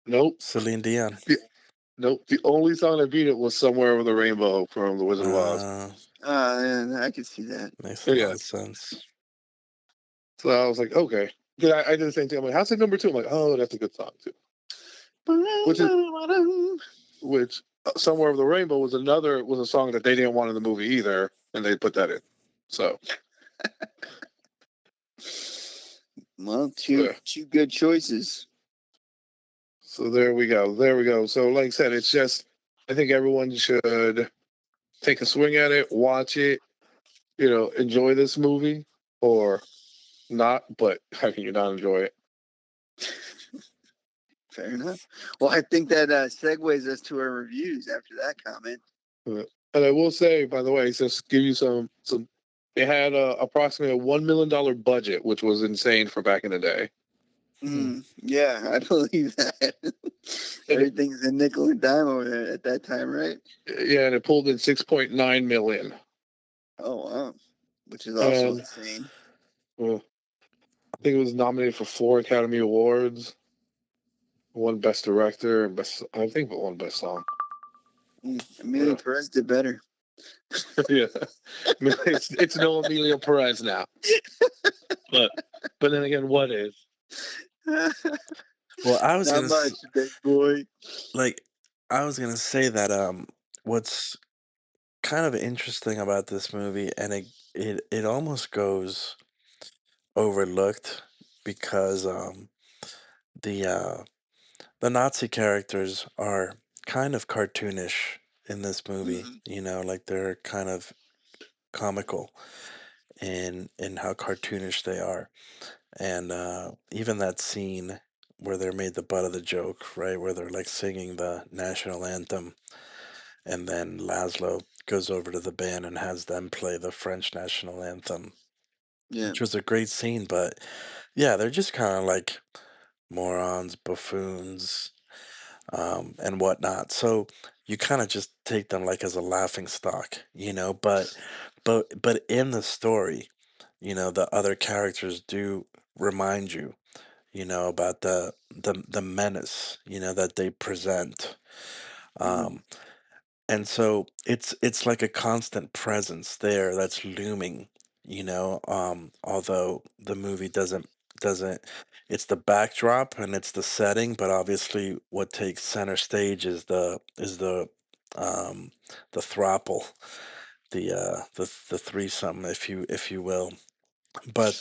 Nope, Celine Dion. the, nope. The only song that beat it was "Somewhere Over the Rainbow" from The Wizard of Oz. Uh, Yeah, I could see that. Makes a lot Yeah, of sense. so I was like, okay. Yeah, I did the same thing. I'm like, how's it number 2? I'm like, oh, that's a good song too. Which is which "Somewhere Over the Rainbow" was a song that they didn't want in the movie either, and they put that in. So, Well, yeah. two good choices. So there we go. There we go. So, like I said, it's just I think everyone should take a swing at it, watch it, enjoy this movie or not. But how can you not enjoy it? Fair enough. Well, I think that segues us to our reviews after that comment. And I will say, by the way, just give you some. It had approximately a $1 million budget, which was insane for back in the day. Yeah, I believe that. Everything's a nickel and dime over there at that time, right? Yeah, and it pulled in 6.9 million. Oh wow, which is also And insane. I think it was nominated for 4 Academy Awards, one Best Director, and but one Best Song. Amelia Perez did better. Yeah, it's no Emilio Perez now. But then again, what is? Well, I was Not gonna much, big boy. I was gonna say that what's kind of interesting about this movie, and it almost goes overlooked because the uh the Nazi characters are kind of cartoonish in this movie. Mm-hmm. Like they're kind of comical in how cartoonish they are. And even that scene where they're made the butt of the joke, right? Where they're like singing the national anthem, and then Laszlo goes over to the band and has them play the French national anthem, Yeah. which was a great scene. But yeah, they're just kind of like morons, buffoons, and whatnot. So you kind of just take them like as a laughing stock. But in the story, the other characters do remind you, about the menace, that they present. Mm-hmm. Um, and so it's like a constant presence there that's looming, although the movie doesn't it's the backdrop and it's the setting, but obviously what takes center stage um the throuple, the threesome, if you will. But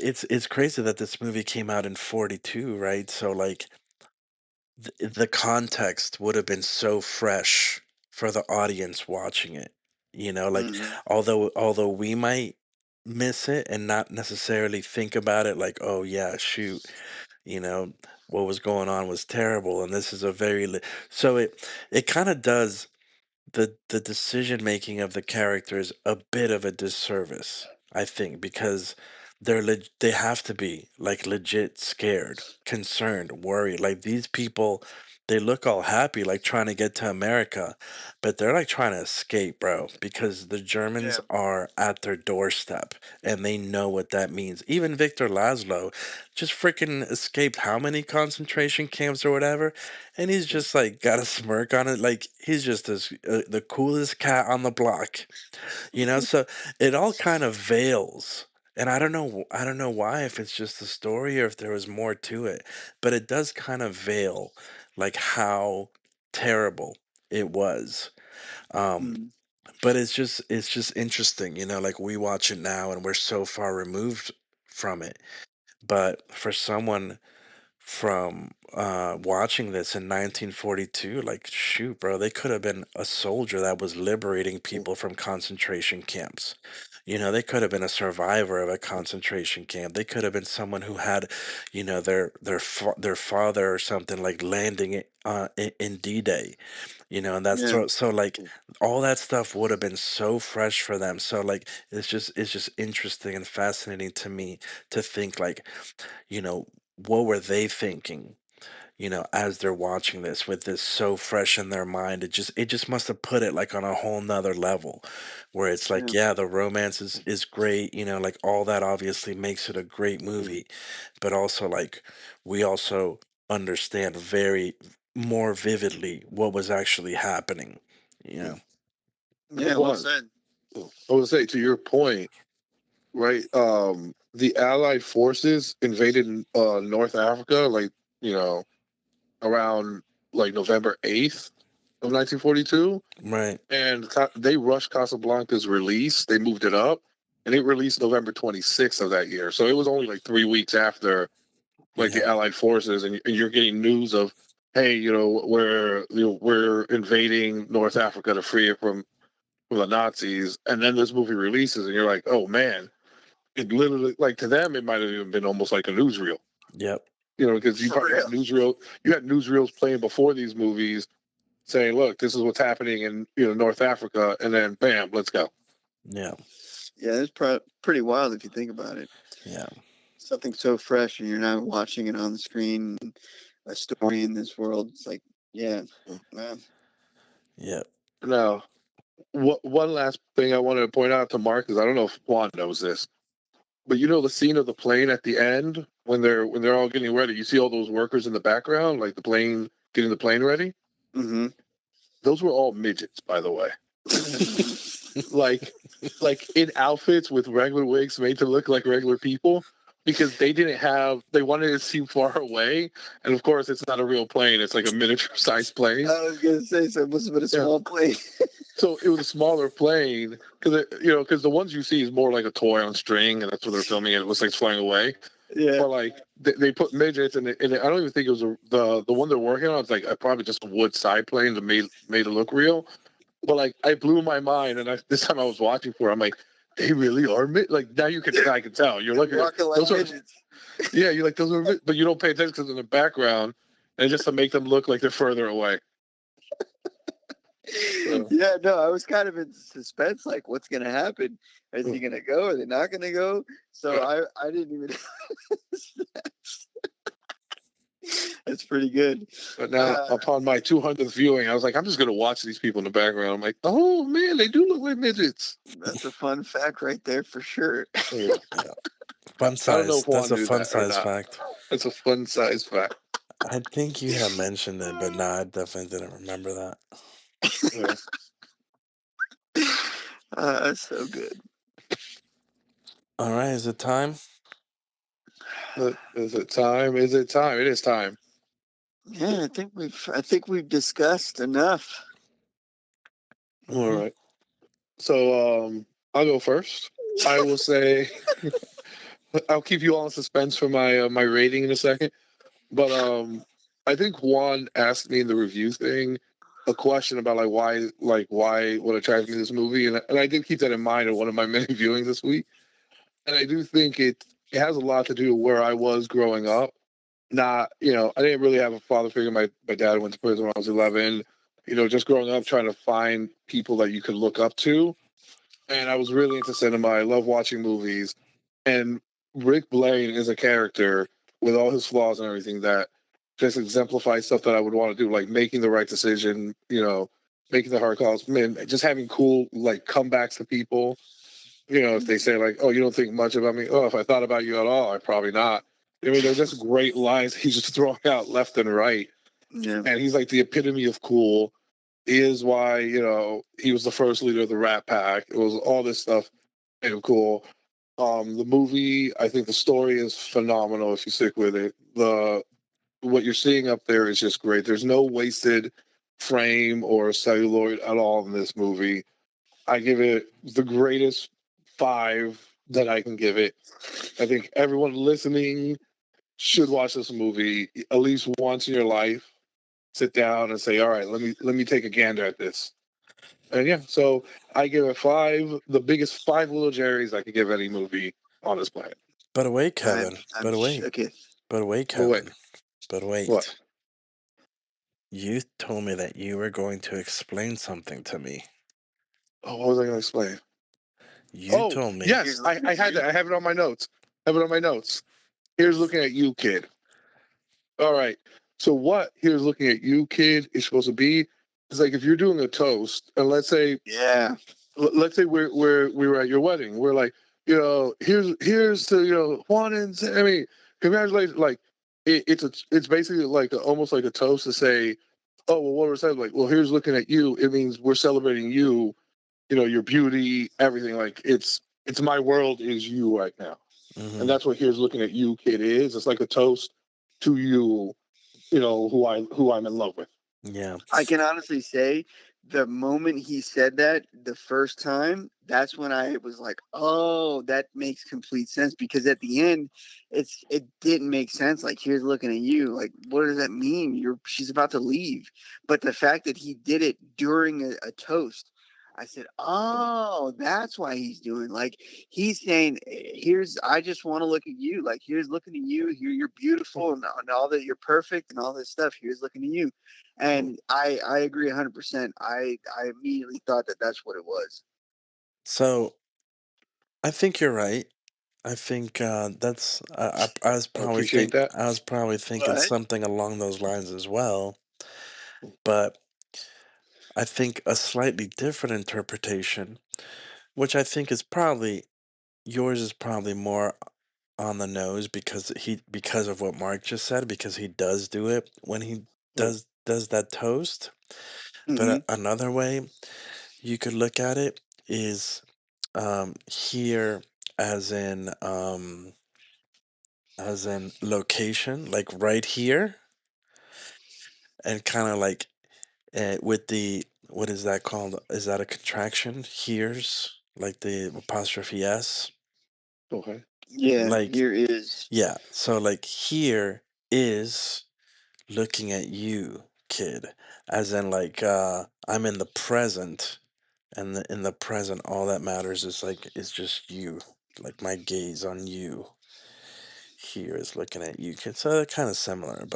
it's crazy that this movie came out in 42, right? So like the context would have been so fresh for the audience watching it. Like Mm-hmm. although we might miss it and not necessarily think about it like, oh yeah, shoot, you know, what was going on was terrible and this is a so it kind of does the decision making of the characters a bit of a disservice, I think, because they have to be like legit scared, concerned, worried. Like these people, they look all happy, like trying to get to America, but they're like trying to escape, bro, because the Germans Yeah. are at their doorstep and they know what that means. Even Victor Laszlo just freaking escaped how many concentration camps or whatever, and he's just like got a smirk on it, like he's just the coolest cat on the block. So it all kind of veils, and I don't know why, if it's just the story or if there was more to it, but it does kind of veil like how terrible it was. um Mm-hmm. but it's just interesting, like we watch it now and we're so far removed from it, but for someone from watching this in 1942, like shoot, bro, they could have been a soldier that was liberating people from concentration camps. They could have been a survivor of a concentration camp. They could have been someone who had, their father or something like landing in D-Day. And that's Yeah. so like all that stuff would have been so fresh for them. So like it's just interesting and fascinating to me to think like, what were they thinking, as they're watching this with this so fresh in their mind? It just must have put it like on a whole nother level where it's like, Yeah. yeah, the romance is great, like all that obviously makes it a great movie, but also like we also understand very more vividly what was actually happening, you know. Yeah. Well One, said. I would say to your point, right? The Allied forces invaded North Africa, like you know, around like November 8th. of 1942, Right. and they rushed Casablanca's release. They moved it up, and it released November 26th of that year. So it was only like 3 weeks after like the Yeah. Allied forces, and you're getting news of, hey, we're invading North Africa to free it from the Nazis, and then this movie releases, and you're like, oh man, it literally, like, to them it might have even been almost like a newsreel, Yep. because you For probably had real. newsreels playing before these movies saying, look, this is what's happening in North Africa, and then bam, let's go. Yeah. Yeah, it's pretty wild if you think about it. Yeah. Something so fresh, and you're not watching it on the screen. A story in this world. It's like, yeah, man. Yep. Now, one last thing I wanted to point out to Mark is, I don't know if Juan knows this, but the scene of the plane at the end when they're all getting ready. You see all those workers in the background, like the plane getting the plane ready. Mm-hmm. Those were all midgets, by the way. like like in outfits with regular wigs made to look like regular people, because they wanted it to seem far away, and of course it's not a real plane, it's like a miniature sized plane. I was gonna say, so it must have been a small plane. So it was a smaller plane, because the ones you see is more like a toy on string, and that's what they're filming, and it looks like it's flying away. Yeah. But like they put midgets, and I don't even think it was the one they're working on. It's like probably just a wood side plane that made it look real. But like, I blew my mind, and this time I was watching for it, I'm like, they really are like, now I can tell. You're looking at Walking like those are, midgets. yeah, you're like, those are, but you don't pay attention because in the background, and just to make them look like they're further away. So. Yeah, no, I was kind of in suspense, like, what's gonna happen? Is he gonna go? Are they not gonna go? So I didn't even. That's pretty good. But now, upon my 200th viewing, I was like, I'm just gonna watch these people in the background. I'm like, oh man, they do look like midgets. That's a fun fact right there for sure. Yeah. Fun I don't know size. if That's Juan a knew fun that or size not. fact. It's a fun size fact. I think you have mentioned it, but no, I definitely didn't remember that. Yeah. That's so good. All right, is it time? Is it time? Is it time? It is time. Yeah, I think we've discussed enough. All right. So I'll go first. I will say I'll keep you all in suspense for my rating in a second. But I think Juan asked me in the review thing a question about why what attracted me to this movie, and I did keep that in mind in one of my many viewings this week. And I do think it has a lot to do with where I was growing up. Not, I didn't really have a father figure. My dad went to prison when I was 11. Just growing up trying to find people that you could look up to. And I was really into cinema. I love watching movies. And Rick Blaine is a character with all his flaws and everything that just exemplifies stuff that I would want to do, like making the right decision, making the hard calls, man, just having cool like comebacks to people. If they say like, "Oh, you don't think much about me," "Oh, if I thought about you at all, I probably not." I mean, they're just great lines he's just throwing out left and right, Yeah. and he's like the epitome of cool. He is why he was the first leader of the Rat Pack. It was all this stuff, and cool. The movie, I think the story is phenomenal if you stick with it. What you're seeing up there is just great. There's no wasted frame or celluloid at all in this movie. I give it the greatest 5 that I can give it. I think everyone listening should watch this movie at least once in your life. Sit down and say, "All right, let me take a gander at this." And yeah, so I give it 5, the biggest 5 little Jerry's I could give any movie on this planet. But wait, I'm Kevin. I'm But wait. shooketh. But wait, But wait, Kevin. But what? wait. You told me that you were going to explain something to me. Oh, what was I going to explain? You Oh, told me. yes, I had that. I have it on my notes. Here's looking at you, kid. All right. So what here's looking at you, kid, is supposed to be is like if you're doing a toast, and Yeah. let's say we were at your wedding. We're like, here's to Juan and Sammy. Congratulations. Like it's basically like almost like a toast to say, oh well, what we're saying, like, well, here's looking at you. It means we're celebrating you. Your beauty, everything. Like it's my world is you right now, and Mm-hmm. that's what here's looking at you, kid is. It's like a toast to you. Who I'm in love with. Yeah. I can honestly say the moment he said that the first time, that's when I was like, "Oh, that makes complete sense." Because at the end, it didn't make sense. Like, here's looking at you. Like, what does that mean? She's about to leave. But the fact that he did it during a toast, I said, "Oh, that's why he's doing." Like, he's saying, "Here's, I just want to look at you. Like, here's looking at you. Here, you're beautiful, and all that, you're perfect, and all this stuff. Here's looking at you." And I agree 100%. I immediately thought that that's what it was. So I think you're right. I think that's I was I probably appreciate that. thinking But something along those lines as well. But I think a slightly different interpretation, which I think is probably yours, is probably more on the nose because of what Mark just said, because he does do it when he Right. does that toast. But hmm another way you could look at it is here, as in location, like right here, and kind of like with the, what is that called? Is that a contraction? Here's like the apostrophe s, Okay. yeah, like, here is. yeah. So like here is looking at you, kid, as in like I'm in the present, and in the present all that matters is like is just you, like my gaze on you here is looking at you, kid. So they're kind of similar,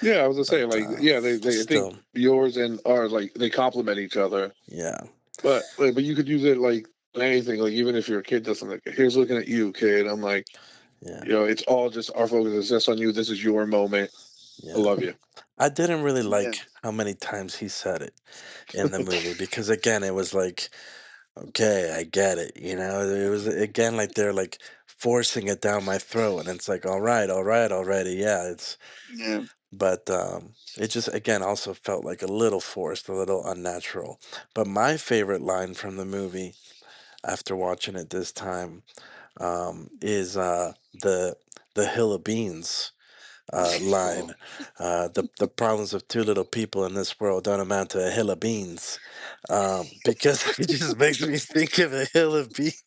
Yeah, I was gonna but say like yeah, they I think still, yours and ours like they complement each other. yeah, But you could use it like anything. Like even if your kid doesn't like, here's looking at you, kid. I'm like, yeah, it's all just our focus is just on you. This is your moment. I yeah. love you. I didn't really Yeah, like how many times he said it in the movie, because again it was like, okay, I get it, it was again like they're like forcing it down my throat, and it's like, all right already, yeah, it's, yeah. but it just again also felt like a little forced, a little unnatural. But my favorite line from the movie after watching it this time is the hill of beans Oh, line. The problems of two little people in this world don't amount to a hill of beans, because it just makes me think of a hill of beans.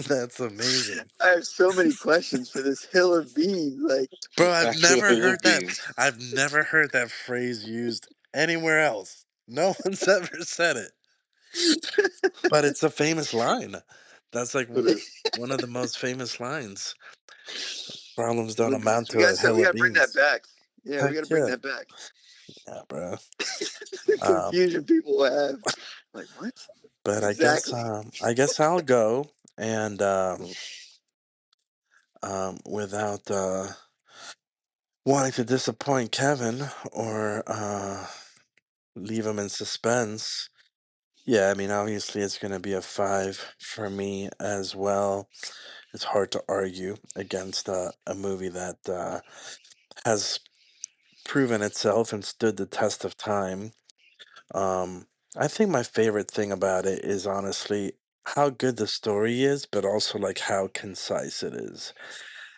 That's amazing. I have so many questions for this hill of beans. Like, Bro, actual hill of beans. I've never heard that phrase used anywhere else. No one's ever said it. But it's a famous line. That's like It is. one of the most famous lines. Problems hill don't of amount beans. to a We hill of got to bring that beans. back. Yeah, we Heck got to bring yeah. that back. Yeah, bro. The Um, confusion people have. Like, what? but Exactly. I guess I'll go, and without wanting to disappoint Kevin or leave him in suspense. Yeah, I mean, obviously it's going to be a 5 for me as well. It's hard to argue against a movie that has proven itself and stood the test of time. I think my favorite thing about it is honestly how good the story is, but also like how concise it is.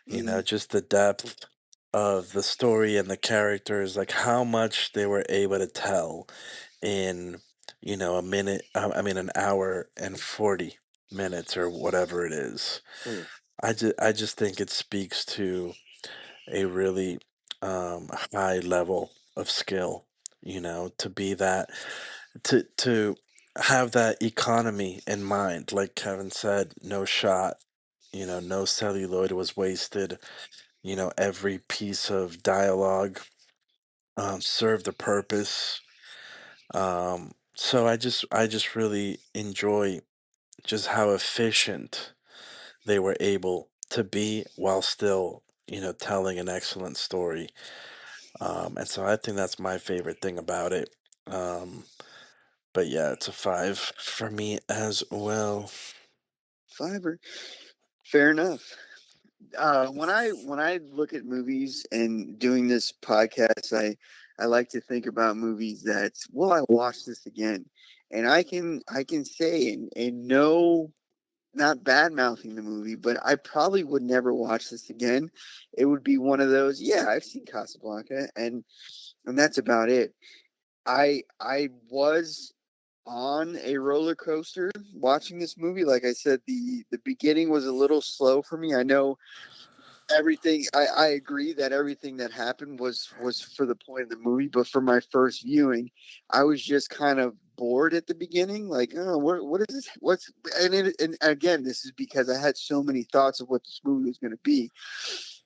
hmm Just the depth of the story and the characters, like how much they were able to tell in, a minute, I mean, an hour and 40 minutes or whatever it is. Mm. I just think it speaks to a really high level of skill, to be that, to have that economy in mind. Like Kevin said, no shot, no celluloid was wasted. Every piece of dialogue served a purpose. So I just really enjoy just how efficient they were able to be while still, telling an excellent story. And so I think that's my favorite thing about it. Um, but yeah, it's a 5 for me as well. Fiber. Fair enough. When I look at movies and doing this podcast, I like to think about movies that, will I watch this again? And I can say, and no not bad mouthing the movie, but I probably would never watch this again. It would be one of those, yeah, I've seen Casablanca, and that's about it. I was on a roller coaster watching this movie. Like I said, the beginning was a little slow for me. I know everything. I agree that everything that happened was for the point of the movie, but for my first viewing, I was just kind of bored at the beginning. Like, oh, what is this? And again, this is because I had so many thoughts of what this movie was going to be.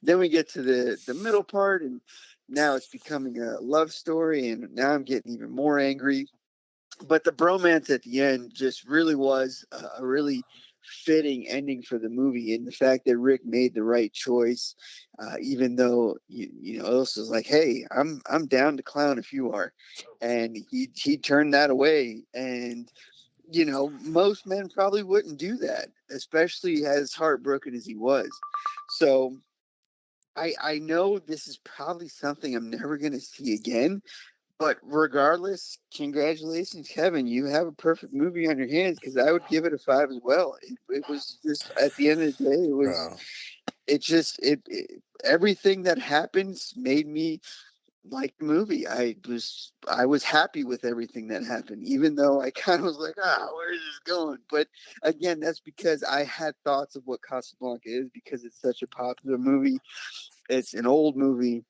Then we get to the middle part, and now it's becoming a love story, and now I'm getting even more angry. But the bromance at the end just really was a really fitting ending for the movie, and the fact that Rick made the right choice, even though Ilsa's like, "Hey, I'm down to clown if you are," and he turned that away, and most men probably wouldn't do that, especially as heartbroken as he was. So I know this is probably something I'm never going to see again, but regardless, congratulations, Kevin. You have a perfect movie on your hands, because I would give it a 5 as well. It was just, at the end of the day, Bro. it everything that happens made me like the movie. I was happy with everything that happened, even though I kind of was like, where is this going? But again, that's because I had thoughts of what Casablanca is, because it's such a popular movie. It's an old movie,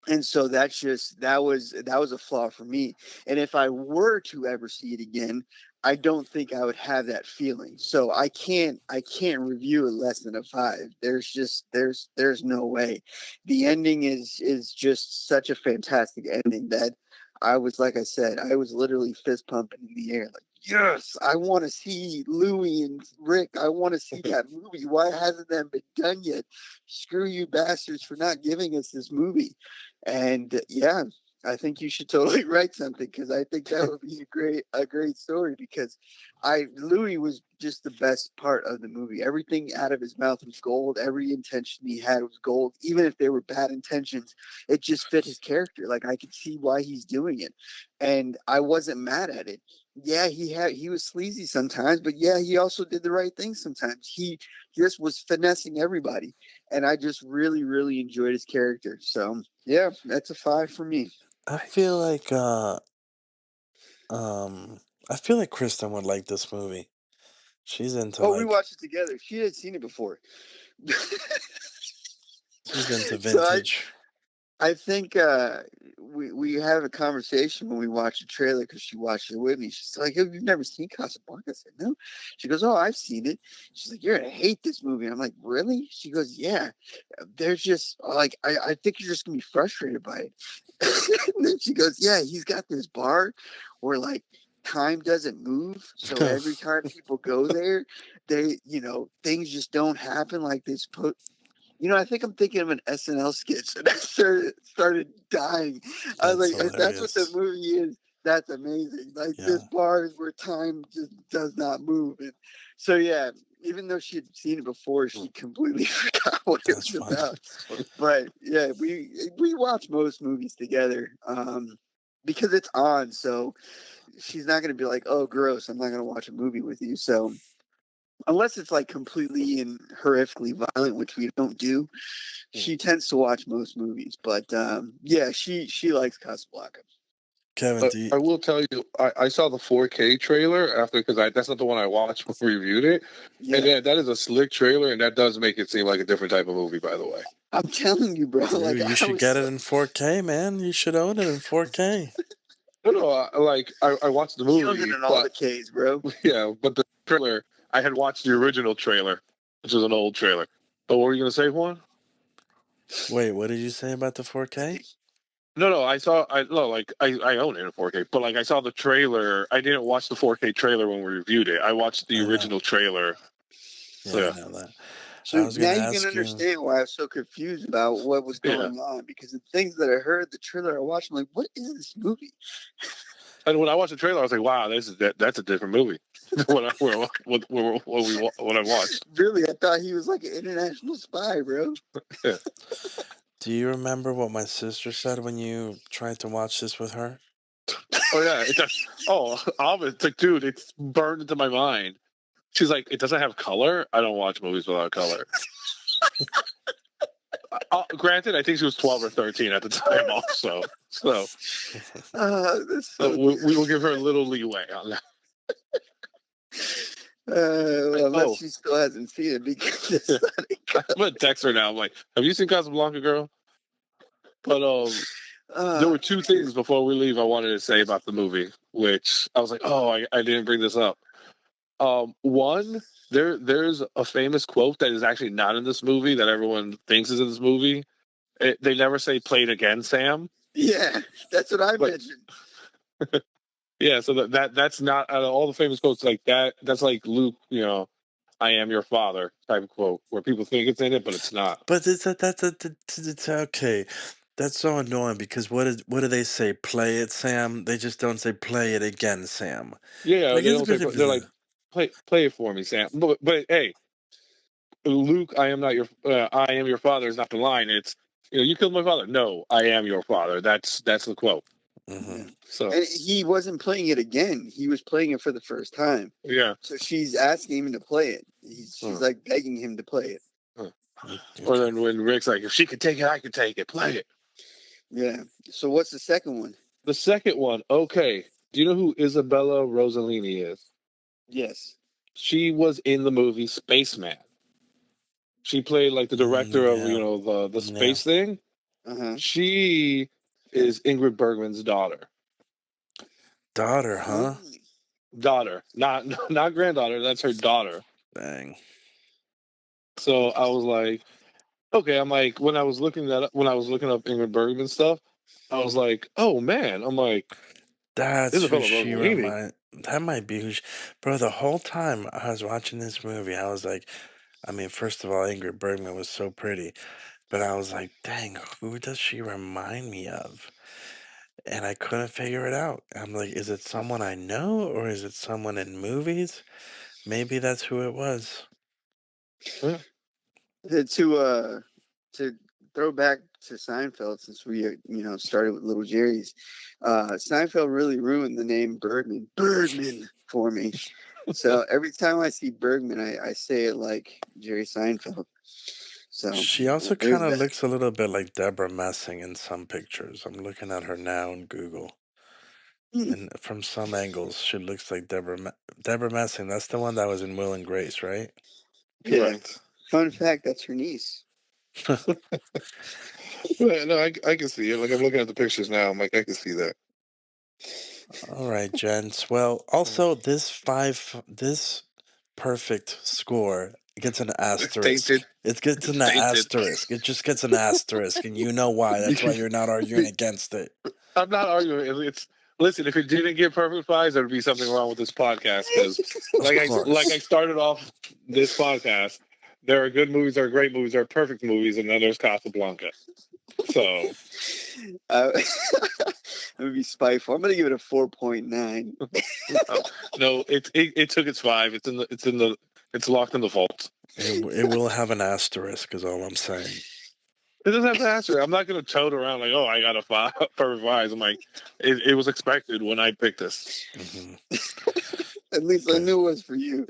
and so that was a flaw for me. And if I were to ever see it again, I don't think I would have that feeling. So I can't review it less than a 5. There's no way. The ending is just such a fantastic ending that I was, like I said, I was literally fist pumping in the air like, yes, I want to see Louis and Rick. I want to see that movie. Why hasn't that been done yet? Screw you bastards for not giving us this movie. And yeah, I think you should totally write something, because I think that would be a great story, because I Louis was just the best part of the movie. Everything out of his mouth was gold. Every intention he had was gold. Even if they were bad intentions, it just fit his character. Like, I could see why he's doing it. And I wasn't mad at it. Yeah, he was sleazy sometimes, but yeah, he also did the right thing sometimes. He just was finessing everybody, and I just really, really enjoyed his character. So yeah, that's a 5 for me. I feel like um I feel like Kristen would like this movie. She's into Oh, we like watched it together. She had seen it before. she's into So vintage. I think we had a conversation when we watched the trailer, because she watched it with me. She's like, "Oh, you've never seen Casablanca?" I said, "No." She goes, "Oh, I've seen it." She's like, "You're gonna hate this movie." I'm like, "Really?" She goes, "Yeah. There's just like I think you're just gonna be frustrated by it." And then she goes, "Yeah, he's got this bar where like time doesn't move, so every time people go there, things just don't happen like they supposed." I think I'm thinking of an SNL sketch, and I started dying. I was That's like, if that's what the hilarious. movie is, that's amazing. Like, this Yeah, bar is where time just does not move. And so yeah, even though she had seen it before, she completely forgot what it that's was funny. about. But yeah, we watch most movies together, because it's on. So she's not gonna be like, "Oh, gross, I'm not gonna watch a movie with you." So unless it's like completely and horrifically violent, which we don't do, she tends to watch most movies. But yeah, she likes Casablanca. Kevin, do you, I will tell you, I saw the 4K trailer after, because that's not the one I watched when we reviewed it. And Yeah, yeah, that is a slick trailer, and that does make it seem like a different type of movie, by the way. I'm telling you, bro. Like, dude, you I should was get it so in 4K, man. You should own it in 4K. No, no, I watched the he owns it movie, in all the but K's, bro. yeah, but the trailer, I had watched the original trailer, which is an old trailer. But what were you gonna say, Juan? Wait, what did you say about the 4K? No, no, I own it in 4K, but like I saw the trailer. I didn't watch the 4K trailer when we reviewed it. I watched the I know. original trailer. Yeah, I Yeah, know that. I So was now gonna you can ask you. understand why I was so confused about what was yeah. going on, because the things that I heard, the trailer I watched, I'm like, what is this movie? And when I watched the trailer, I was like, "Wow, that's a different movie." what I what I watched. Really, I thought he was like an international spy, bro. Yeah. Do you remember what my sister said when you tried to watch this with her? Oh yeah, it's like, dude, it's burned into my mind. She's like, it doesn't have color. I don't watch movies without color. Granted, I think she was 12 or 13 at the time, also. So That's so we will give her a little leeway on that. well, unless she still hasn't seen it because it's I'm gonna text her now. I'm like, have you seen Casablanca, girl? But there were two things before we leave I wanted to say about the movie, which I was like, oh, I didn't bring this up. One, there's a famous quote that is actually not in this movie that everyone thinks is in this movie. They never say "play it again, Sam." Yeah, that's what I mentioned. Yeah, so that's not out of all the famous quotes like that. That's like Luke, "I am your father" type of quote, where people think it's in it, but it's not. But it's okay. That's so annoying because what do they say? Play it, Sam. They just don't say play it again, Sam. Yeah, Like they it's don't say. They're like, "play it for me, Sam." But hey, Luke, I am your father is not the line. It's you killed my father. No, I am your father. That's the quote. Mm-hmm. So And he wasn't playing it again. He was playing it for the first time. yeah. So she's asking him to play it. She's like begging him to play it. Or then when Rick's like, if she could take it, I could take it. Play it. Yeah. So what's the second one? The second one, okay. Do you know who Isabella Rossellini is? Yes. She was in the movie Spaceman. She played like the director of the space thing. Uh-huh. She is Ingrid Bergman's daughter. Daughter, huh? Daughter, not granddaughter. That's her daughter. Dang. So I was like, okay. I'm like, when I was looking up Ingrid Bergman stuff, I was like, oh man. I'm like, That's who Isabella she Rossellini. That might be who bro, the whole time I was watching this movie, I was like, I mean, first of all, Ingrid Bergman was so pretty, but I was like, dang, who does she remind me of? And I couldn't figure it out. I'm like, is it someone I know or is it someone in movies? Maybe that's who it was. Yeah. To throw back to Seinfeld, since we started with Little Jerry's, Seinfeld really ruined the name Bergman for me. So every time I see Bergman, I say it like Jerry Seinfeld. So She also there's kind of that. looks a little bit like Deborah Messing in some pictures. I'm looking at her now in Google. And from some angles, she looks like Deborah Messing. That's the one that was in Will and Grace, right? Correct. Fun fact: that's her niece. No, I can see it. Like I'm looking at the pictures now. I'm like, I can see that. All right, gents. Well, also this perfect score gets an asterisk. Tainted. It gets It's an tainted. asterisk. It just gets an asterisk, and you know why. That's why you're not arguing against it. I'm not arguing. Listen. If it didn't get perfect fives, there would be something wrong with this podcast. Because, Of like course. I started off this podcast, there are good movies, there are great movies, there are perfect movies, and then there's Casablanca. So I'm gonna be spiteful. I'm gonna give it a 4.9. no, it took its five. It's locked in the vault. It will have an asterisk, is all I'm saying. It doesn't have to answer. I'm not going to tote around like, oh, I got a five, perfect fives. I'm like, it was expected when I picked this. Mm-hmm. At least I knew it was for you.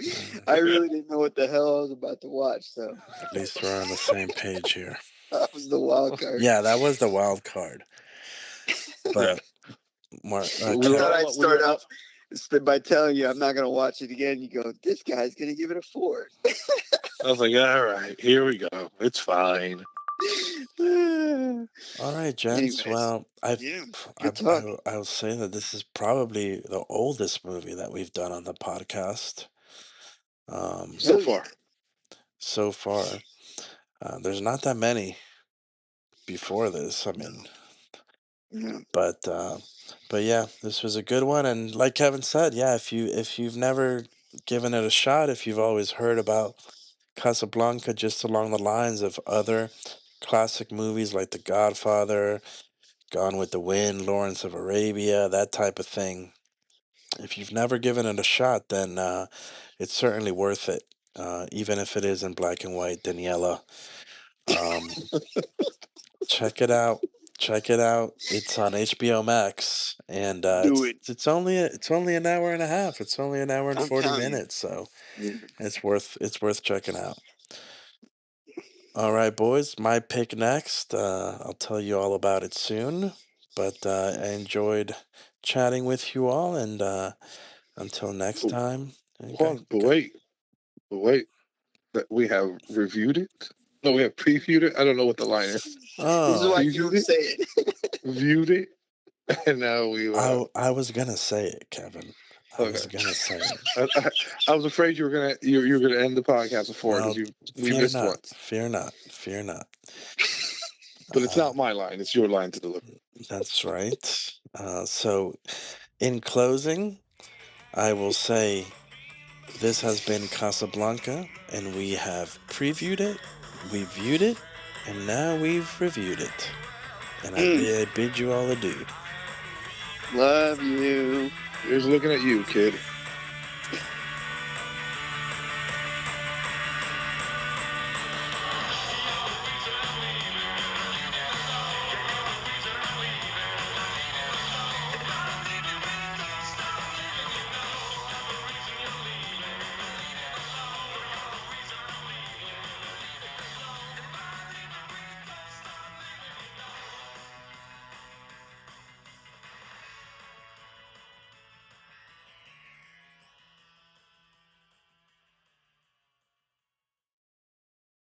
I really didn't know what the hell I was about to watch, so At least we're on the same page here. that was the wild card. Yeah, that was the wild card. But Mark, I thought I'd start off by telling you I'm not going to watch it again. You go, this guy's going to give it a 4. I was like, all right, here we go. It's fine. all right, gents. Anyways, Well, good talk. I'll say that this is probably the oldest movie that we've done on the podcast. So far. So far, there's not that many before this. I mean, Yeah. but yeah, this was a good one. And like Kevin said, yeah, if you've never given it a shot, if you've always heard about Casablanca just along the lines of other classic movies like The Godfather, Gone with the Wind, Lawrence of Arabia, that type of thing. If you've never given it a shot, then it's certainly worth it, even if it is in black and white. Daniela, check it out. Check it out. It's on HBO Max, and Do it. it's only an hour and a half. It's only an hour and I'm 40 telling you. minutes, so Yeah. it's worth checking out. All right, boys, my pick next. I'll tell you all about it soon, but I enjoyed chatting with you all, and until next Oh, time, Juan, but wait, that we have reviewed it. No, we have previewed it. I don't know what the line is. This is oh, why you Previewed don't it, say it. viewed it, and now we. I was gonna say it, Kevin. I was Okay. gonna say it. I was afraid you were gonna end the podcast before because Well, you we missed once. fear not, fear not. But it's Uh, not my line; it's your line to deliver. that's right. So, in closing, I will say this has been Casablanca, and we have previewed it, we viewed it, and now we've reviewed it. And Mm, I bid you all adieu. love you. Here's looking at you, kid.